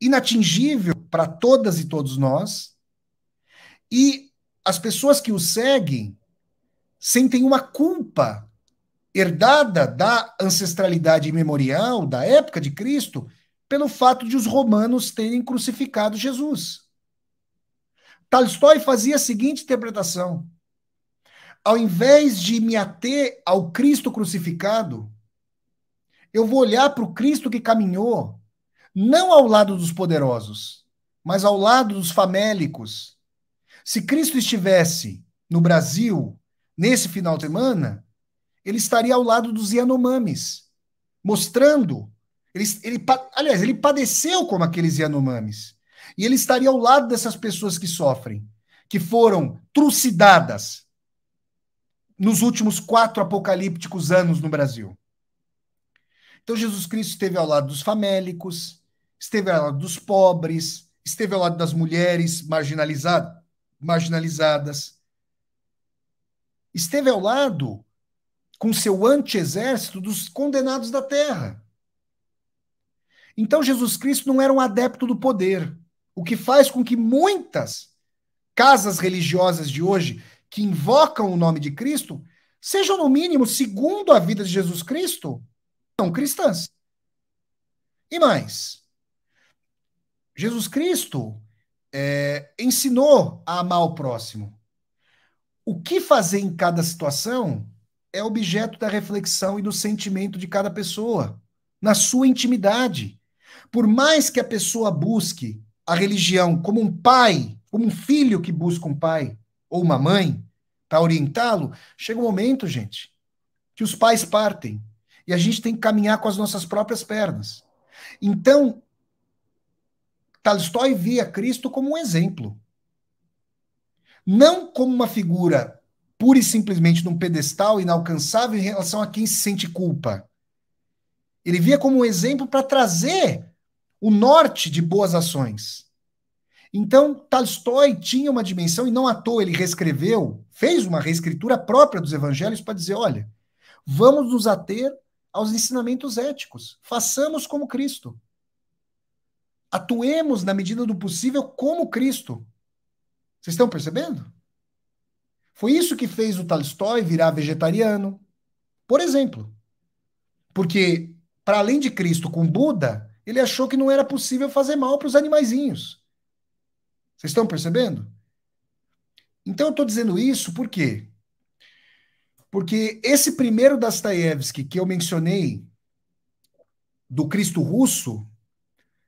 Speaker 1: inatingível para todas e todos nós, e as pessoas que o seguem sentem uma culpa herdada da ancestralidade imemorial, da época de Cristo, pelo fato de os romanos terem crucificado Jesus. Tolstói fazia a seguinte interpretação: ao invés de me ater ao Cristo crucificado, eu vou olhar para o Cristo que caminhou, não ao lado dos poderosos, mas ao lado dos famélicos. Se Cristo estivesse no Brasil, nesse final de semana, ele estaria ao lado dos Yanomamis, mostrando. Aliás, ele padeceu como aqueles Yanomamis. E ele estaria ao lado dessas pessoas que sofrem, que foram trucidadas nos últimos 4 apocalípticos anos no Brasil. Então, Jesus Cristo esteve ao lado dos famélicos, esteve ao lado dos pobres, esteve ao lado das mulheres marginalizadas, esteve ao lado, com seu anti-exército, dos condenados da terra. Então, Jesus Cristo não era um adepto do poder, o que faz com que muitas casas religiosas de hoje, que invocam o nome de Cristo, sejam, no mínimo, segundo a vida de Jesus Cristo, não cristãs. E mais, Jesus Cristo ensinou a amar o próximo. O que fazer em cada situação é objeto da reflexão e do sentimento de cada pessoa, na sua intimidade. Por mais que a pessoa busque a religião como um pai, como um filho que busca um pai ou uma mãe para orientá-lo, chega um momento, gente, que os pais partem e a gente tem que caminhar com as nossas próprias pernas. Então, Tolstói via Cristo como um exemplo. Não como uma figura pura e simplesmente num pedestal inalcançável em relação a quem se sente culpa. Ele via como um exemplo para trazer o norte de boas ações. Então, Tolstói tinha uma dimensão, e não à toa ele fez uma reescritura própria dos evangelhos para dizer, olha, vamos nos ater aos ensinamentos éticos. Façamos como Cristo. Atuemos, na medida do possível, como Cristo. Vocês estão percebendo? Foi isso que fez o Tolstói virar vegetariano, por exemplo. Porque, para além de Cristo com Buda, ele achou que não era possível fazer mal para os animaizinhos. Vocês estão percebendo? Então eu estou dizendo isso por quê? Porque esse primeiro Dostoiévski que eu mencionei, do Cristo russo,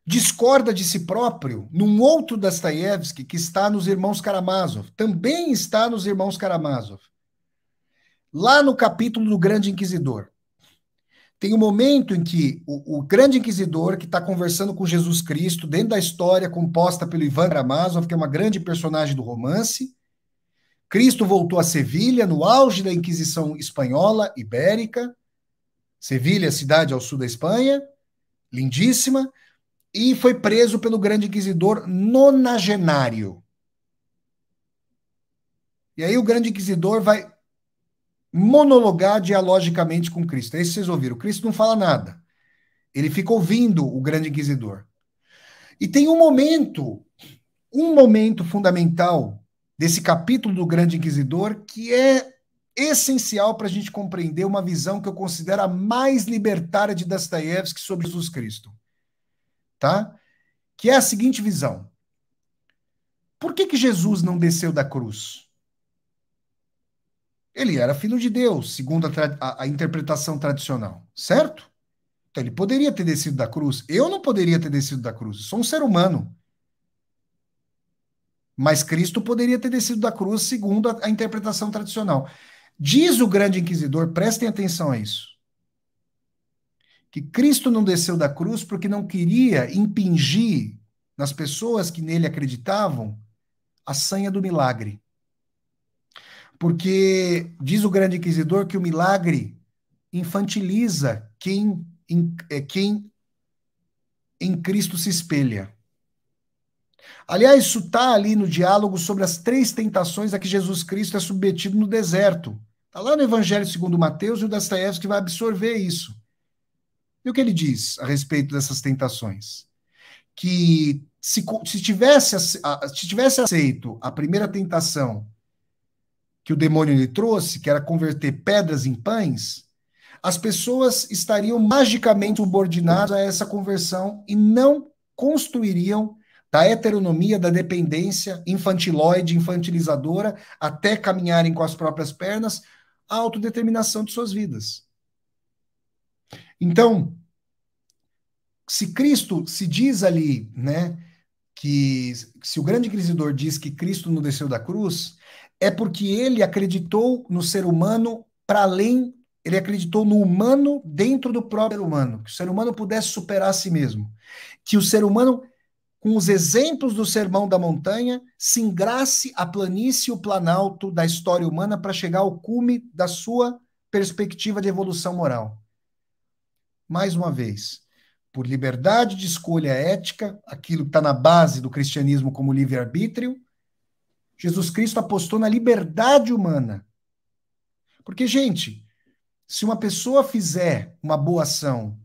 Speaker 1: discorda de si próprio num outro Dostoiévski que está nos Irmãos Karamazov. Também está nos Irmãos Karamazov. Lá no capítulo do Grande Inquisidor. tem um momento em que o grande inquisidor, que está conversando com Jesus Cristo, dentro da história composta pelo Ivan Karamazov, que é uma grande personagem do romance, Cristo voltou a Sevilha, no auge da Inquisição Espanhola Ibérica. Sevilha, cidade ao sul da Espanha, lindíssima, e foi preso pelo grande inquisidor nonagenário. E aí o grande inquisidor vai monologar dialogicamente com Cristo. É isso que vocês ouviram. Cristo não fala nada. Ele fica ouvindo o grande inquisidor. E tem um momento fundamental desse capítulo do grande inquisidor que é essencial para a gente compreender uma visão que eu considero a mais libertária de Dostoiévski sobre Jesus Cristo. Tá? Que é a seguinte visão. Por que Jesus não desceu da cruz? Ele era filho de Deus, segundo a interpretação tradicional, certo? Então ele poderia ter descido da cruz. Eu não poderia ter descido da cruz. Eu sou um ser humano. Mas Cristo poderia ter descido da cruz, segundo a interpretação tradicional. Diz o grande inquisidor, prestem atenção a isso, que Cristo não desceu da cruz porque não queria impingir nas pessoas que nele acreditavam a sanha do milagre. Porque diz o grande inquisidor que o milagre infantiliza quem em Cristo se espelha. Aliás, isso está ali no diálogo sobre as 3 tentações a que Jesus Cristo é submetido no deserto. Está lá no Evangelho segundo Mateus, e o Dostoiévski vai absorver isso. E o que ele diz a respeito dessas tentações? Que se tivesse aceito a primeira tentação que o demônio lhe trouxe, que era converter pedras em pães, as pessoas estariam magicamente subordinadas a essa conversão e não construiriam da heteronomia, da dependência infantilóide, infantilizadora, até caminharem com as próprias pernas, a autodeterminação de suas vidas. Então, se Cristo se diz ali, né, que se o grande inquisidor diz que Cristo não desceu da cruz, é porque ele acreditou no ser humano para além, ele acreditou no humano dentro do próprio ser humano, que o ser humano pudesse superar a si mesmo, que o ser humano, com os exemplos do Sermão da Montanha, singrasse a planície e o planalto da história humana para chegar ao cume da sua perspectiva de evolução moral. Mais uma vez, por liberdade de escolha ética, aquilo que está na base do cristianismo como livre-arbítrio, Jesus Cristo apostou na liberdade humana. Porque, gente, se uma pessoa fizer uma boa ação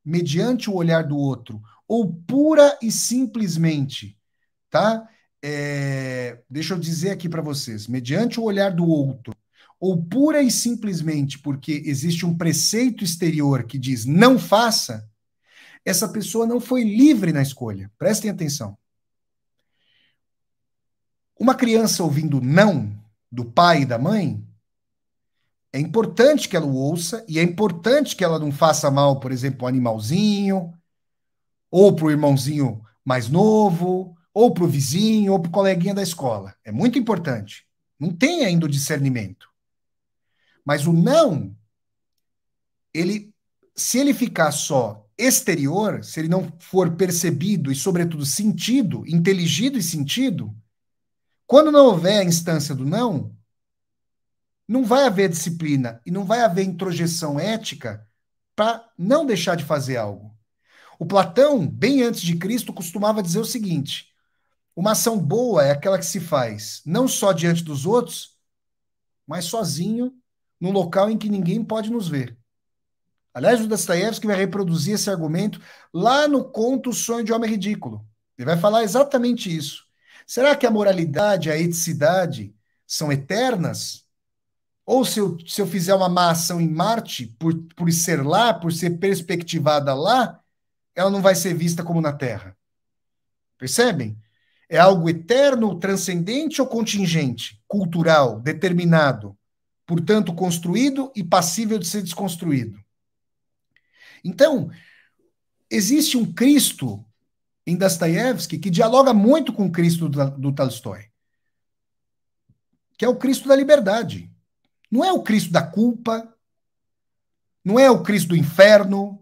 Speaker 1: mediante o olhar do outro, ou pura e simplesmente, tá? Deixa eu dizer aqui para vocês, mediante o olhar do outro, ou pura e simplesmente porque existe um preceito exterior que diz não faça, essa pessoa não foi livre na escolha. Prestem atenção. Uma criança ouvindo não do pai e da mãe, é importante que ela o ouça e é importante que ela não faça mal, por exemplo, ao animalzinho, ou para o irmãozinho mais novo, ou para o vizinho, ou para o coleguinha da escola. É muito importante. Não tem ainda o discernimento. Mas o não, se ele ficar só exterior, se ele não for percebido e, sobretudo, sentido, inteligido e sentido, quando não houver a instância do não, não vai haver disciplina e não vai haver introjeção ética para não deixar de fazer algo. O Platão, bem antes de Cristo, costumava dizer o seguinte: uma ação boa é aquela que se faz não só diante dos outros, mas sozinho, num local em que ninguém pode nos ver. Aliás, o Dostoiévski vai reproduzir esse argumento lá no conto O Sonho de Homem Ridículo. Ele vai falar exatamente isso. Será que a moralidade, a eticidade são eternas? Ou se eu fizer uma má ação em Marte, por ser lá, por ser perspectivada lá, ela não vai ser vista como na Terra. Percebem? É algo eterno, transcendente ou contingente, cultural, determinado, portanto construído e passível de ser desconstruído. Então, existe um Cristo em Dostoiévski que dialoga muito com o Cristo do Tolstói, que é o Cristo da liberdade. Não é o Cristo da culpa, Não é o Cristo do inferno,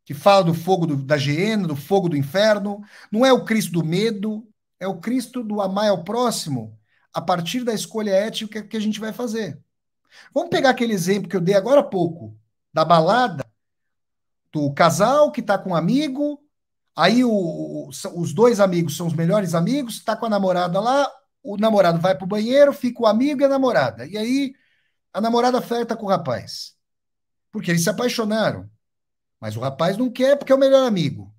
Speaker 1: que fala do fogo da hiena, do fogo do inferno. Não é o Cristo do medo, é o Cristo do amar ao próximo a partir da escolha ética que a gente vai fazer. Vamos pegar aquele exemplo que eu dei agora há pouco, da balada, do casal que está com um amigo, aí os dois amigos são os melhores amigos, está com a namorada lá, o namorado vai para o banheiro, fica o amigo e a namorada. E aí a namorada flerta com o rapaz, porque eles se apaixonaram. Mas o rapaz não quer porque é o melhor amigo.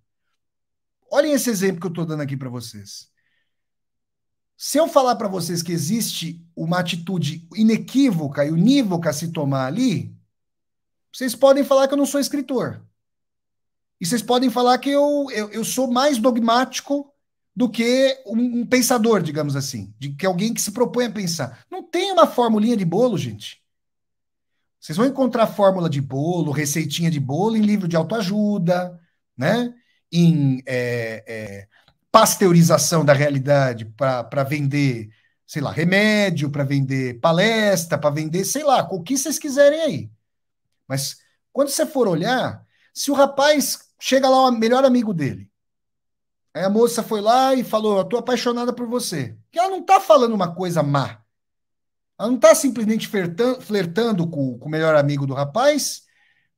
Speaker 1: Olhem esse exemplo que eu estou dando aqui para vocês. Se eu falar para vocês que existe uma atitude inequívoca e unívoca a se tomar ali, vocês podem falar que eu não sou escritor. E vocês podem falar que eu sou mais dogmático do que um pensador, digamos assim, de que alguém que se propõe a pensar. Não tem uma formulinha de bolo, gente. Vocês vão encontrar fórmula de bolo, receitinha de bolo em livro de autoajuda, né? Em pasteurização da realidade para vender, sei lá, remédio, para vender palestra, para vender, sei lá, o que vocês quiserem aí. Mas quando você for olhar, se o rapaz chega lá, o melhor amigo dele, aí a moça foi lá e falou: eu tô apaixonada por você. Que ela não tá falando uma coisa má. Ela não tá simplesmente flertando com o melhor amigo do rapaz,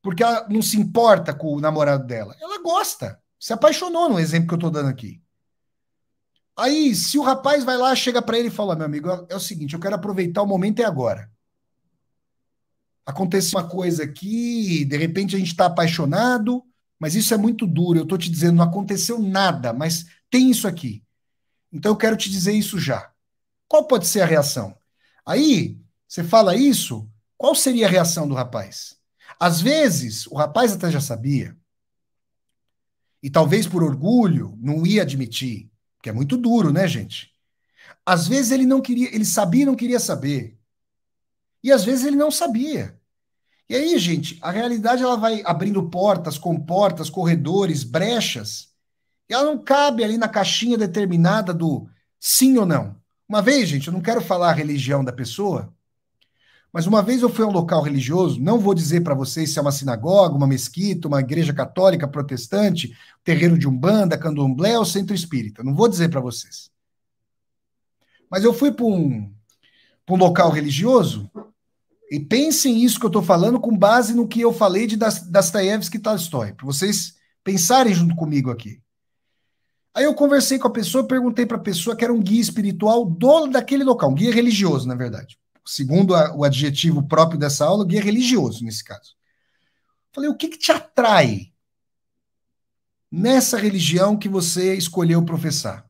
Speaker 1: porque ela não se importa com o namorado dela. Ela gosta. Se apaixonou no exemplo que eu tô dando aqui. Aí, se o rapaz vai lá, chega para ele e fala: meu amigo, é o seguinte, eu quero aproveitar o momento é agora. Acontece uma coisa aqui, de repente a gente está apaixonado, mas isso é muito duro. Eu estou te dizendo, não aconteceu nada, mas tem isso aqui. Então eu quero te dizer isso já. Qual pode ser a reação? Aí, você fala isso, qual seria a reação do rapaz? Às vezes, o rapaz até já sabia, e talvez por orgulho não ia admitir, que é muito duro, né, gente? Às vezes ele não queria, ele sabia e não queria saber. E às vezes ele não sabia. E aí, gente, a realidade ela vai abrindo portas, comportas, corredores, brechas, e ela não cabe ali na caixinha determinada do sim ou não. Uma vez, gente, eu não quero falar a religião da pessoa, mas uma vez eu fui a um local religioso, não vou dizer para vocês se é uma sinagoga, uma mesquita, uma igreja católica, protestante, terreiro de Umbanda, Candomblé ou centro espírita. Não vou dizer para vocês. Mas eu fui para um local religioso. E pensem isso que eu estou falando com base no que eu falei de Dostoiévski e Tolstói, para vocês pensarem junto comigo aqui. Aí eu conversei com a pessoa, perguntei para a pessoa que era um guia espiritual daquele local, um guia religioso, na verdade. Segundo o adjetivo próprio dessa aula, guia religioso, nesse caso. Falei, o que te atrai nessa religião que você escolheu professar?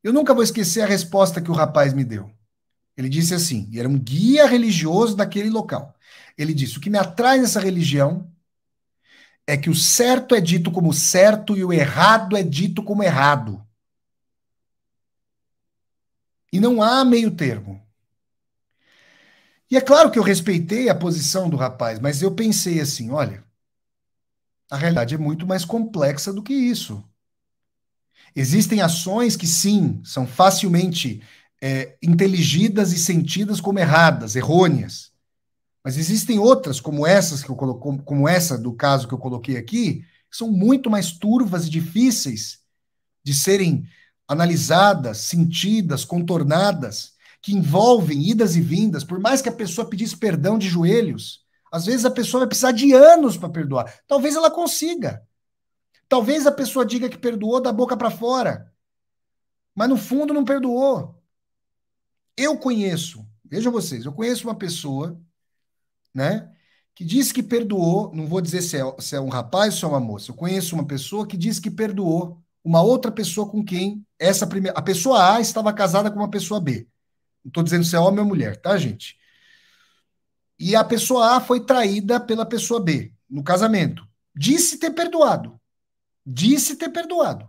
Speaker 1: Eu nunca vou esquecer a resposta que o rapaz me deu. Ele disse assim, e era um guia religioso daquele local. Ele disse: o que me atrai nessa religião é que o certo é dito como certo e o errado é dito como errado. E não há meio termo. E é claro que eu respeitei a posição do rapaz, mas eu pensei assim: olha, a realidade é muito mais complexa do que isso. Existem ações que, sim, são facilmente inteligidas e sentidas como erradas, errôneas. Mas existem outras, como essas que eu como essa do caso que eu coloquei aqui, que são muito mais turvas e difíceis de serem analisadas, sentidas, contornadas, que envolvem idas e vindas, por mais que a pessoa pedisse perdão de joelhos, às vezes a pessoa vai precisar de anos para perdoar. Talvez ela consiga. Talvez a pessoa diga que perdoou da boca para fora, mas no fundo não perdoou. Eu conheço, vejam vocês, eu conheço uma pessoa, né, que disse que perdoou, não vou dizer se é um rapaz ou se é uma moça, eu conheço uma pessoa que disse que perdoou uma outra pessoa com quem a pessoa A estava casada com uma pessoa B. Não estou dizendo se é homem ou mulher, tá, gente? E a pessoa A foi traída pela pessoa B no casamento. Disse ter perdoado. Disse ter perdoado.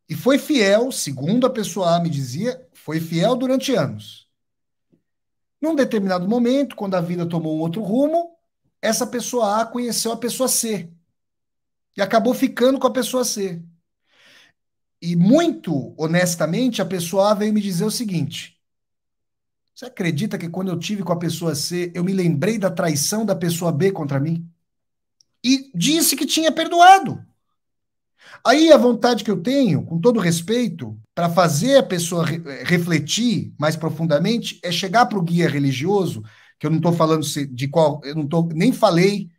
Speaker 1: E foi fiel, segundo a pessoa A me dizia, foi fiel durante anos. Num determinado momento, quando a vida tomou um outro rumo, essa pessoa A conheceu a pessoa C e acabou ficando com a pessoa C. E muito honestamente, a pessoa A veio me dizer o seguinte: Você acredita que quando eu tive com a pessoa C, eu me lembrei da traição da pessoa B contra mim? E disse que tinha perdoado. Aí a vontade que eu tenho, com todo respeito, para fazer a pessoa refletir mais profundamente, é chegar para o guia religioso, que eu não estou falando de qual, eu não tô, nem falei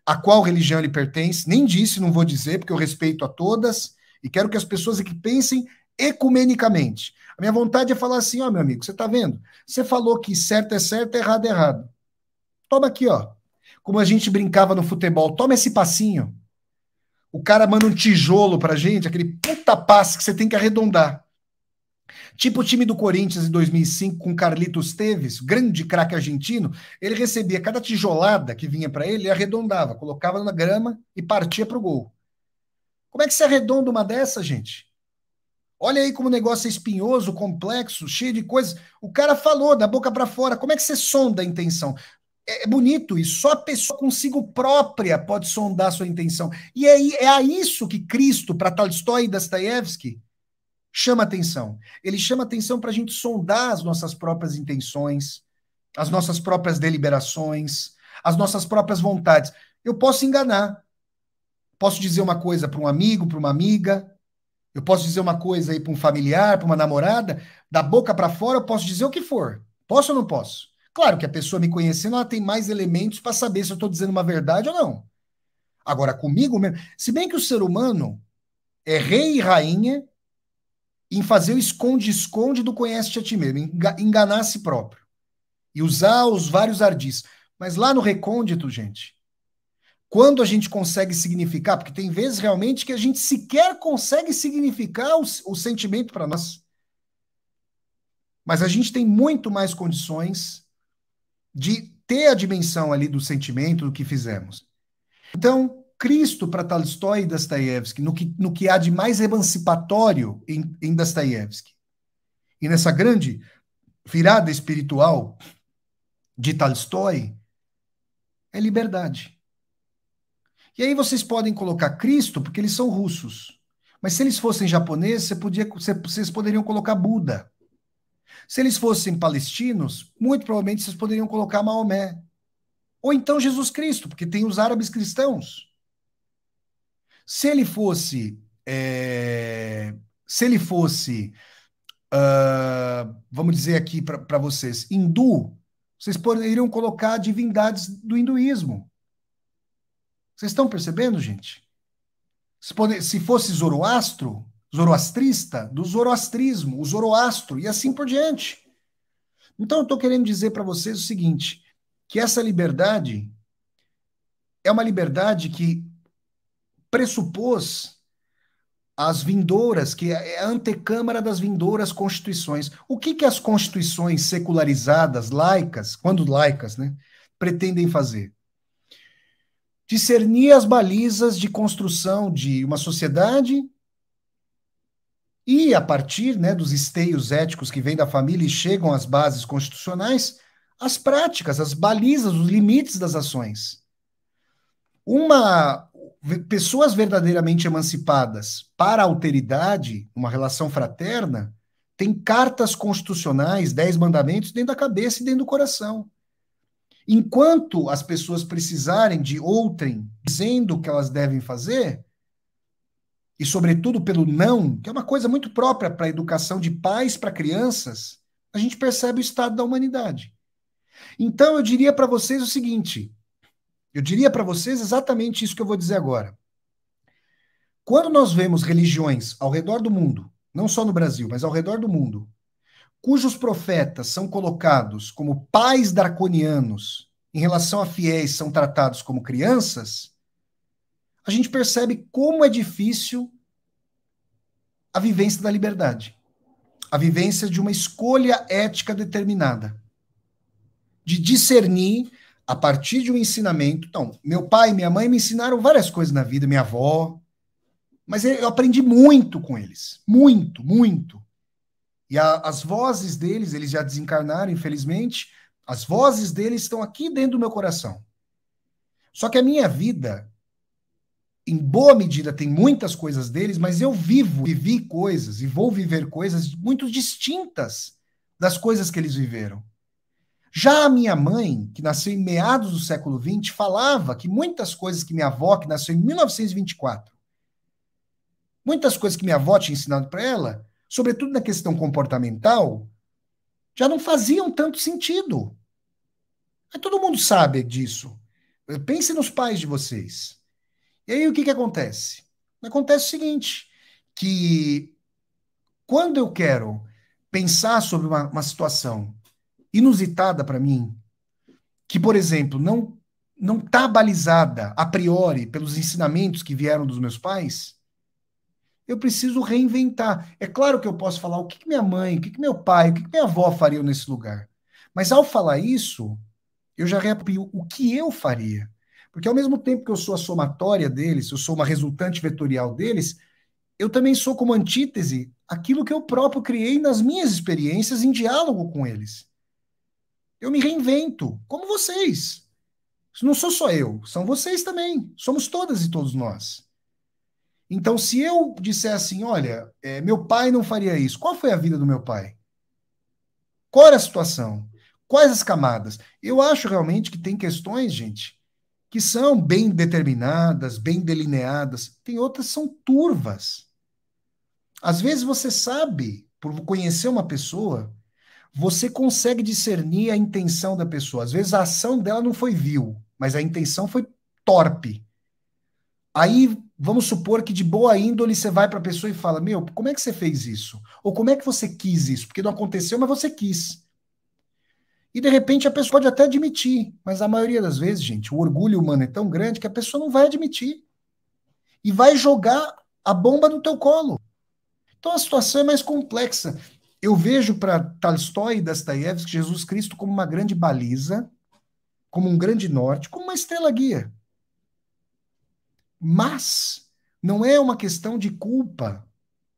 Speaker 1: a qual religião ele pertence, nem disse, não vou dizer, porque eu respeito a todas, e quero que as pessoas aqui pensem ecumenicamente. A minha vontade é falar assim, ó, meu amigo, você está vendo? Você falou que certo, errado é errado. Toma aqui, ó. Como a gente brincava no futebol, toma esse passinho. O cara manda um tijolo pra gente, aquele puta passe que você tem que arredondar. Tipo o time do Corinthians em 2005 com Carlitos Teves, grande craque argentino, ele recebia cada tijolada que vinha para ele, arredondava, colocava na grama e partia pro gol. Como é que se arredonda uma dessa, gente? Olha aí como o negócio é espinhoso, complexo, cheio de coisas. O cara falou da boca para fora. Como é que você sonda a intenção? É bonito isso. Só a pessoa consigo própria pode sondar a sua intenção. E é a isso que Cristo, para Tolstói e Dostoiévski, chama atenção. Ele chama atenção para a gente sondar as nossas próprias intenções, as nossas próprias deliberações, as nossas próprias vontades. Eu posso enganar. Posso dizer uma coisa para um amigo, para uma amiga. Eu posso dizer uma coisa aí para um familiar, para uma namorada. Da boca para fora, eu posso dizer o que for. Posso ou não posso? Claro que a pessoa me conhecendo, ela tem mais elementos para saber se eu estou dizendo uma verdade ou não. Agora, comigo mesmo, se bem que o ser humano é rei e rainha em fazer o esconde-esconde do conhece-te a ti mesmo, enganar a si próprio e usar os vários ardis. Mas lá no recôndito, gente, quando a gente consegue significar, porque tem vezes realmente que a gente sequer consegue significar o sentimento para nós, mas a gente tem muito mais condições de ter a dimensão ali do sentimento do que fizemos. Então, Cristo para Tolstói e Dostoiévski, no que há de mais emancipatório em Dostoiévski, e nessa grande virada espiritual de Tolstói, é liberdade. E aí vocês podem colocar Cristo, porque eles são russos. Mas se eles fossem japoneses, vocês poderiam colocar Buda. Se eles fossem palestinos, muito provavelmente vocês poderiam colocar Maomé. Ou então Jesus Cristo, porque tem os árabes cristãos. Se ele fosse, vamos dizer aqui para vocês, hindu, vocês poderiam colocar divindades do hinduísmo. Vocês estão percebendo, gente? Se fosse Zoroastro, zoroastrista, do zoroastrismo, o Zoroastro, e assim por diante. Então, eu estou querendo dizer para vocês o seguinte, que essa liberdade é uma liberdade que pressupôs as vindouras, que é a antecâmara das vindouras constituições. O que as constituições secularizadas, laicas, quando laicas, né, pretendem fazer? Discernir as balizas de construção de uma sociedade e, a partir, né, dos esteios éticos que vêm da família e chegam às bases constitucionais, as práticas, as balizas, os limites das ações. Pessoas verdadeiramente emancipadas para a alteridade, uma relação fraterna, têm cartas constitucionais, 10 mandamentos dentro da cabeça e dentro do coração. Enquanto as pessoas precisarem de outrem dizendo o que elas devem fazer, e sobretudo pelo não, que é uma coisa muito própria para a educação de pais para crianças, a gente percebe o estado da humanidade. Então eu diria para vocês o seguinte, eu diria para vocês exatamente isso que eu vou dizer agora. Quando nós vemos religiões ao redor do mundo, não só no Brasil, mas ao redor do mundo, cujos profetas são colocados como pais draconianos em relação a fiéis são tratados como crianças, a gente percebe como é difícil a vivência da liberdade, a vivência de uma escolha ética determinada, de discernir a partir de um ensinamento. Então, meu pai e minha mãe me ensinaram várias coisas na vida, minha avó, mas eu aprendi muito com eles, muito, muito. E as vozes deles, eles já desencarnaram, infelizmente, as vozes deles estão aqui dentro do meu coração. Só que a minha vida, em boa medida, tem muitas coisas deles, mas eu vivi coisas e vou viver coisas muito distintas das coisas que eles viveram. Já a minha mãe, que nasceu em meados do século XX, falava que muitas coisas que minha avó, que nasceu em 1924, muitas coisas que minha avó tinha ensinado para ela, sobretudo na questão comportamental, já não faziam tanto sentido. Mas todo mundo sabe disso. Pense nos pais de vocês. E aí o que acontece? Acontece o seguinte, que quando eu quero pensar sobre uma situação inusitada para mim, que, por exemplo, não está balizada a priori pelos ensinamentos que vieram dos meus pais, eu preciso reinventar. É claro que eu posso falar o que minha mãe, o que meu pai, o que minha avó fariam nesse lugar. Mas ao falar isso, eu já reaproprio o que eu faria. Porque ao mesmo tempo que eu sou a somatória deles, eu sou uma resultante vetorial deles, eu também sou como antítese aquilo que eu próprio criei nas minhas experiências em diálogo com eles. Eu me reinvento, como vocês. Não sou só eu, são vocês também. Somos todas e todos nós. Então, se eu disser assim, olha, meu pai não faria isso, qual foi a vida do meu pai? Qual era a situação? Quais as camadas? Eu acho realmente que tem questões, gente, que são bem determinadas, bem delineadas. Tem outras que são turvas. Às vezes você sabe, por conhecer uma pessoa, você consegue discernir a intenção da pessoa. Às vezes a ação dela não foi vil, mas a intenção foi torpe. Aí vamos supor que de boa índole você vai para a pessoa e fala: Meu, como é que você fez isso? Ou como é que você quis isso? Porque não aconteceu, mas você quis. E de repente a pessoa pode até admitir, mas a maioria das vezes, gente, o orgulho humano é tão grande que a pessoa não vai admitir e vai jogar a bomba no teu colo. Então a situação é mais complexa. Eu vejo para Tolstói e Dostoiévski Jesus Cristo como uma grande baliza, como um grande norte, como uma estrela guia. Mas não é uma questão de culpa,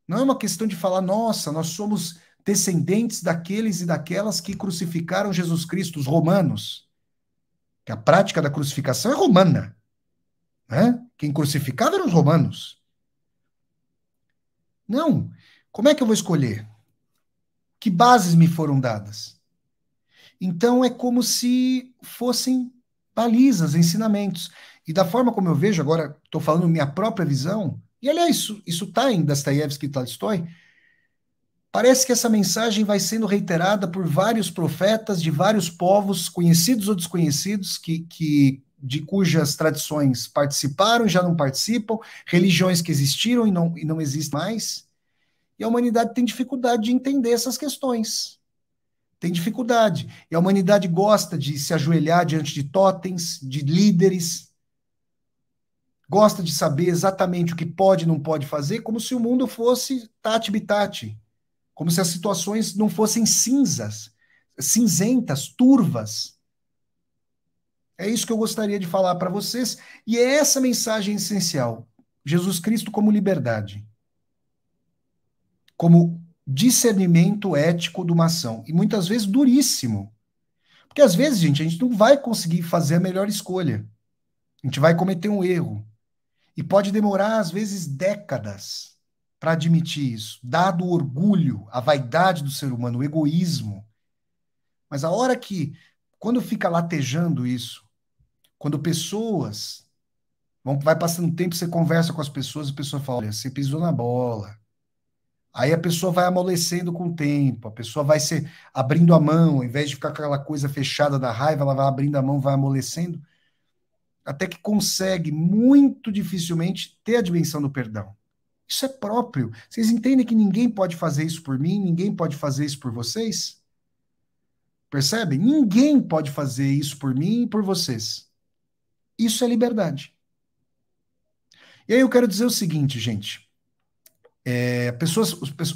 Speaker 1: não é uma questão de falar, nossa, nós somos descendentes daqueles e daquelas que crucificaram Jesus Cristo, os romanos. Que a prática da crucificação é romana, né? Quem crucificava eram os romanos. Não. Como é que eu vou escolher? Que bases me foram dadas? Então é como se fossem balizas, ensinamentos. E da forma como eu vejo, agora estou falando minha própria visão, e aliás, isso está em Dostoiévski e Tolstói, parece que essa mensagem vai sendo reiterada por vários profetas de vários povos, conhecidos ou desconhecidos, de cujas tradições participaram e já não participam, religiões que existiram e não existem mais. E a humanidade tem dificuldade de entender essas questões. Tem dificuldade. E a humanidade gosta de se ajoelhar diante de totens, de líderes, gosta de saber exatamente o que pode e não pode fazer, como se o mundo fosse tati bitati, como se as situações não fossem cinzas, cinzentas, turvas. É isso que eu gostaria de falar para vocês, e é essa mensagem essencial. Jesus Cristo como liberdade, como discernimento ético de uma ação, e muitas vezes duríssimo. Porque às vezes, gente, a gente não vai conseguir fazer a melhor escolha. A gente vai cometer um erro. E pode demorar, às vezes, décadas para admitir isso, dado o orgulho, a vaidade do ser humano, o egoísmo. Mas a hora que, quando fica latejando isso, quando pessoas, vai passando tempo, você conversa com as pessoas, a pessoa fala, olha, você pisou na bola. Aí a pessoa vai amolecendo com o tempo, a pessoa vai se abrindo a mão, ao invés de ficar com aquela coisa fechada da raiva, ela vai abrindo a mão, vai amolecendo, até que consegue, muito dificilmente, ter a dimensão do perdão. Isso é próprio. Vocês entendem que ninguém pode fazer isso por mim, ninguém pode fazer isso por vocês? Percebem? Ninguém pode fazer isso por mim e por vocês. Isso é liberdade. E aí eu quero dizer o seguinte, gente.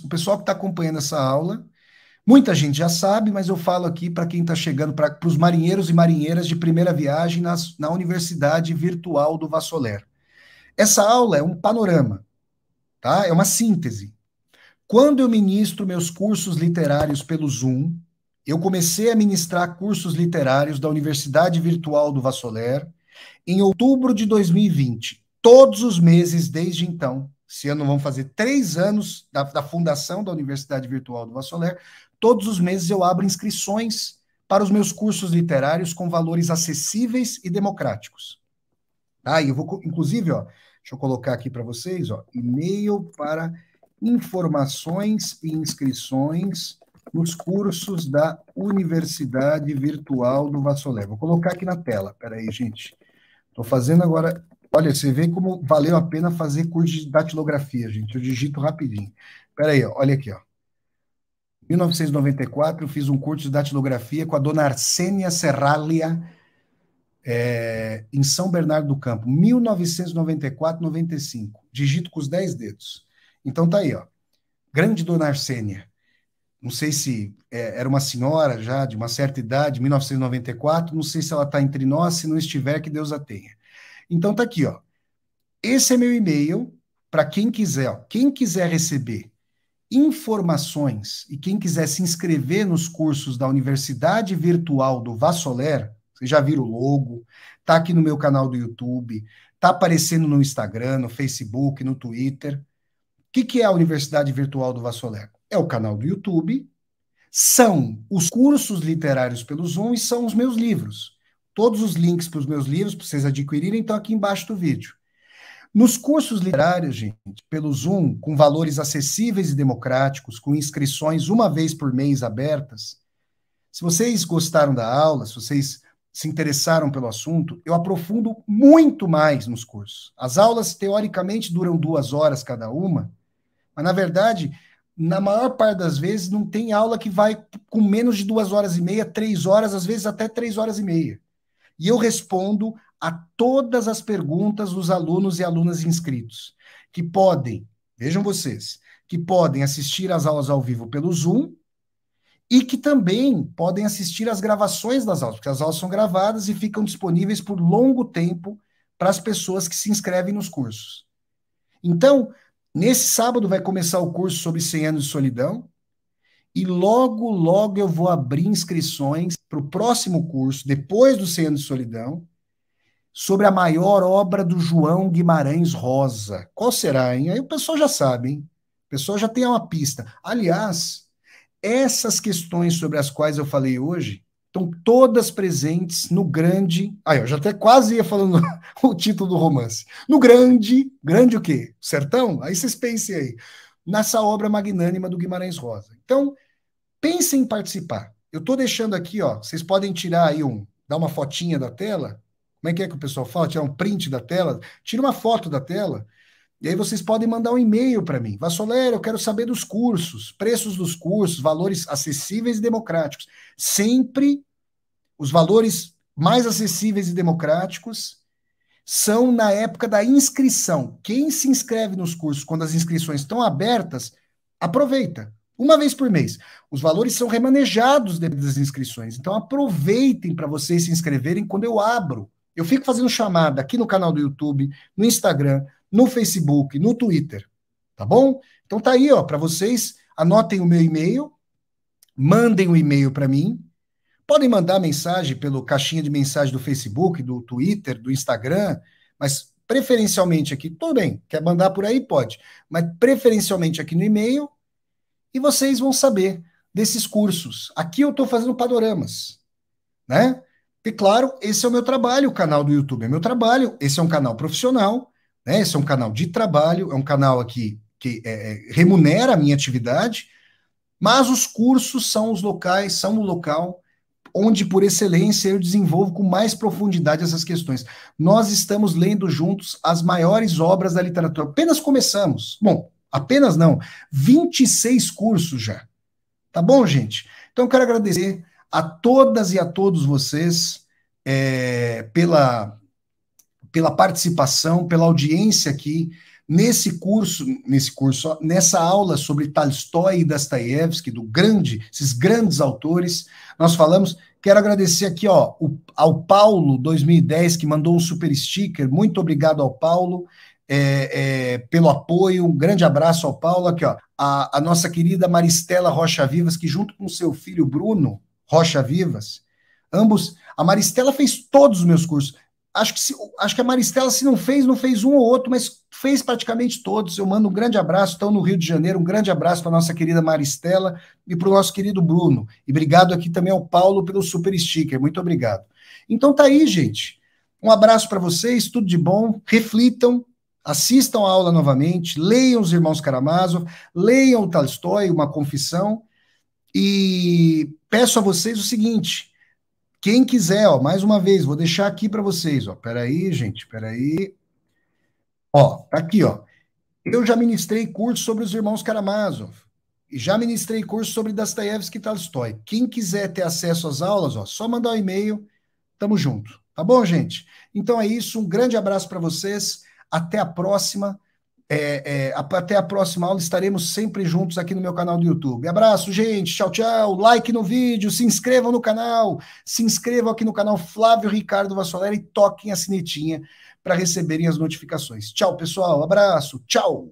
Speaker 1: O pessoal que está acompanhando essa aula, muita gente já sabe, mas eu falo aqui para quem está chegando, para os marinheiros e marinheiras de primeira viagem na Universidade Virtual do Vassoler. Essa aula é um panorama, tá? É uma síntese. Quando eu ministro meus cursos literários pelo Zoom, eu comecei a ministrar cursos literários da Universidade Virtual do Vassoler em outubro de 2020. Todos os meses desde então, esse ano vão fazer 3 anos da fundação da Universidade Virtual do Vassoler, todos os meses eu abro inscrições para os meus cursos literários com valores acessíveis e democráticos. Ah, e eu vou, inclusive, ó, deixa eu colocar aqui para vocês, ó, e-mail para informações e inscrições nos cursos da Universidade Virtual do Vassoler. Vou colocar aqui na tela. Peraí, gente. Estou fazendo agora. Olha, você vê como valeu a pena fazer curso de datilografia, gente. Eu digito rapidinho. Peraí, ó, olha aqui, ó. 1994, eu fiz um curso de datilografia com a dona Arsênia Serralia, em São Bernardo do Campo. 1994, 95. Digito com os 10 dedos. Então tá aí, ó. Grande dona Arsênia. Não sei se era uma senhora já de uma certa idade, 1994, não sei se ela está entre nós, se não estiver, que Deus a tenha. Então tá aqui, ó. Esse é meu e-mail para quem quiser, ó. Quem quiser receber informações e quem quiser se inscrever nos cursos da Universidade Virtual do Vassoler, vocês já viram o logo, tá aqui no meu canal do YouTube, tá aparecendo no Instagram, no Facebook, no Twitter. O que é a Universidade Virtual do Vassoler? É o canal do YouTube, são os cursos literários pelo Zoom e são os meus livros. Todos os links para os meus livros, para vocês adquirirem, estão aqui embaixo do vídeo. Nos cursos literários, gente, pelo Zoom, com valores acessíveis e democráticos, com inscrições uma vez por mês abertas, se vocês gostaram da aula, se vocês se interessaram pelo assunto, eu aprofundo muito mais nos cursos. As aulas, teoricamente, duram 2 horas cada uma, mas, na verdade, na maior parte das vezes, não tem aula que vai com menos de 2 horas e meia, 3 horas, às vezes até 3 horas e meia. E eu respondo a todas as perguntas dos alunos e alunas inscritos, que podem, vejam vocês, que podem assistir às aulas ao vivo pelo Zoom e que também podem assistir às gravações das aulas, porque as aulas são gravadas e ficam disponíveis por longo tempo para as pessoas que se inscrevem nos cursos. Então, nesse sábado vai começar o curso sobre 100 anos de solidão e logo, logo eu vou abrir inscrições para o próximo curso, depois do 100 anos de solidão, sobre a maior obra do João Guimarães Rosa. Qual será, hein? Aí o pessoal já sabe, hein? O pessoal já tem uma pista. Aliás, essas questões sobre as quais eu falei hoje estão todas presentes no grande... Aí, eu já até quase ia falando o título do romance. No grande... Grande o quê? Sertão? Aí vocês pensem aí. Nessa obra magnânima do Guimarães Rosa. Então, pensem em participar. Eu estou deixando aqui, ó, vocês podem tirar aí dar uma fotinha da tela. Como é que o pessoal fala? Tirar um print da tela. Tira uma foto da tela. E aí vocês podem mandar um e-mail para mim. Vassoler, eu quero saber dos cursos, preços dos cursos, valores acessíveis e democráticos. Sempre os valores mais acessíveis e democráticos são na época da inscrição. Quem se inscreve nos cursos quando as inscrições estão abertas, aproveita. Uma vez por mês. Os valores são remanejados dentro das inscrições. Então aproveitem para vocês se inscreverem quando eu abro. Eu fico fazendo chamada aqui no canal do YouTube, no Instagram, no Facebook, no Twitter, tá bom? Então tá aí, ó, para vocês, anotem o meu e-mail, mandem o e-mail para mim, podem mandar mensagem pelo caixinha de mensagem do Facebook, do Twitter, do Instagram, mas preferencialmente aqui, tudo bem, quer mandar por aí, pode, mas preferencialmente aqui no e-mail, e vocês vão saber desses cursos. Aqui eu estou fazendo panoramas, né? E claro, esse é o meu trabalho, o canal do YouTube é meu trabalho, esse é um canal profissional, né? Esse é um canal de trabalho, é um canal aqui que remunera a minha atividade, mas os cursos são os locais, são o local onde, por excelência, eu desenvolvo com mais profundidade essas questões. Nós estamos lendo juntos as maiores obras da literatura. Apenas começamos. Bom, apenas não. 26 cursos já. Tá bom, gente? Então, eu quero agradecer a todas e a todos vocês pela participação, pela audiência aqui nessa aula sobre Tolstói e Dostoiévski, esses grandes autores. Nós falamos, quero agradecer aqui, ó, ao Paulo 2010, que mandou um super sticker. Muito obrigado ao Paulo pelo apoio. Um grande abraço ao Paulo. Aqui, ó, a nossa querida Maristela Rocha Vivas, que junto com seu filho Bruno Rocha Vivas, ambos, a Maristela fez todos os meus cursos. Acho que a Maristela, se não fez, não fez um ou outro, mas fez praticamente todos. Eu mando um grande abraço, estão no Rio de Janeiro, um grande abraço para nossa querida Maristela e para o nosso querido Bruno. E obrigado aqui também ao Paulo pelo super sticker, muito obrigado. Então tá aí, gente. Um abraço para vocês, tudo de bom. Reflitam, assistam a aula novamente, leiam os Irmãos Karamazov, leiam o Tolstói, Uma Confissão, e peço a vocês o seguinte: quem quiser, ó, mais uma vez, vou deixar aqui para vocês, ó. Peraí, gente, peraí. Ó, tá aqui, ó. Eu já ministrei curso sobre os Irmãos Karamazov. E já ministrei curso sobre Dostoiévski e Tolstói. Quem quiser ter acesso às aulas, ó, só mandar um e-mail. Tamo junto. Tá bom, gente? Então é isso. Um grande abraço para vocês. Até a próxima. Até a próxima aula. Estaremos sempre juntos aqui no meu canal do YouTube. Abraço, gente. Tchau, tchau. Like no vídeo. Se inscrevam no canal. Se inscrevam aqui no canal Flávio Ricardo Vassolera e toquem a sinetinha para receberem as notificações. Tchau, pessoal. Abraço. Tchau.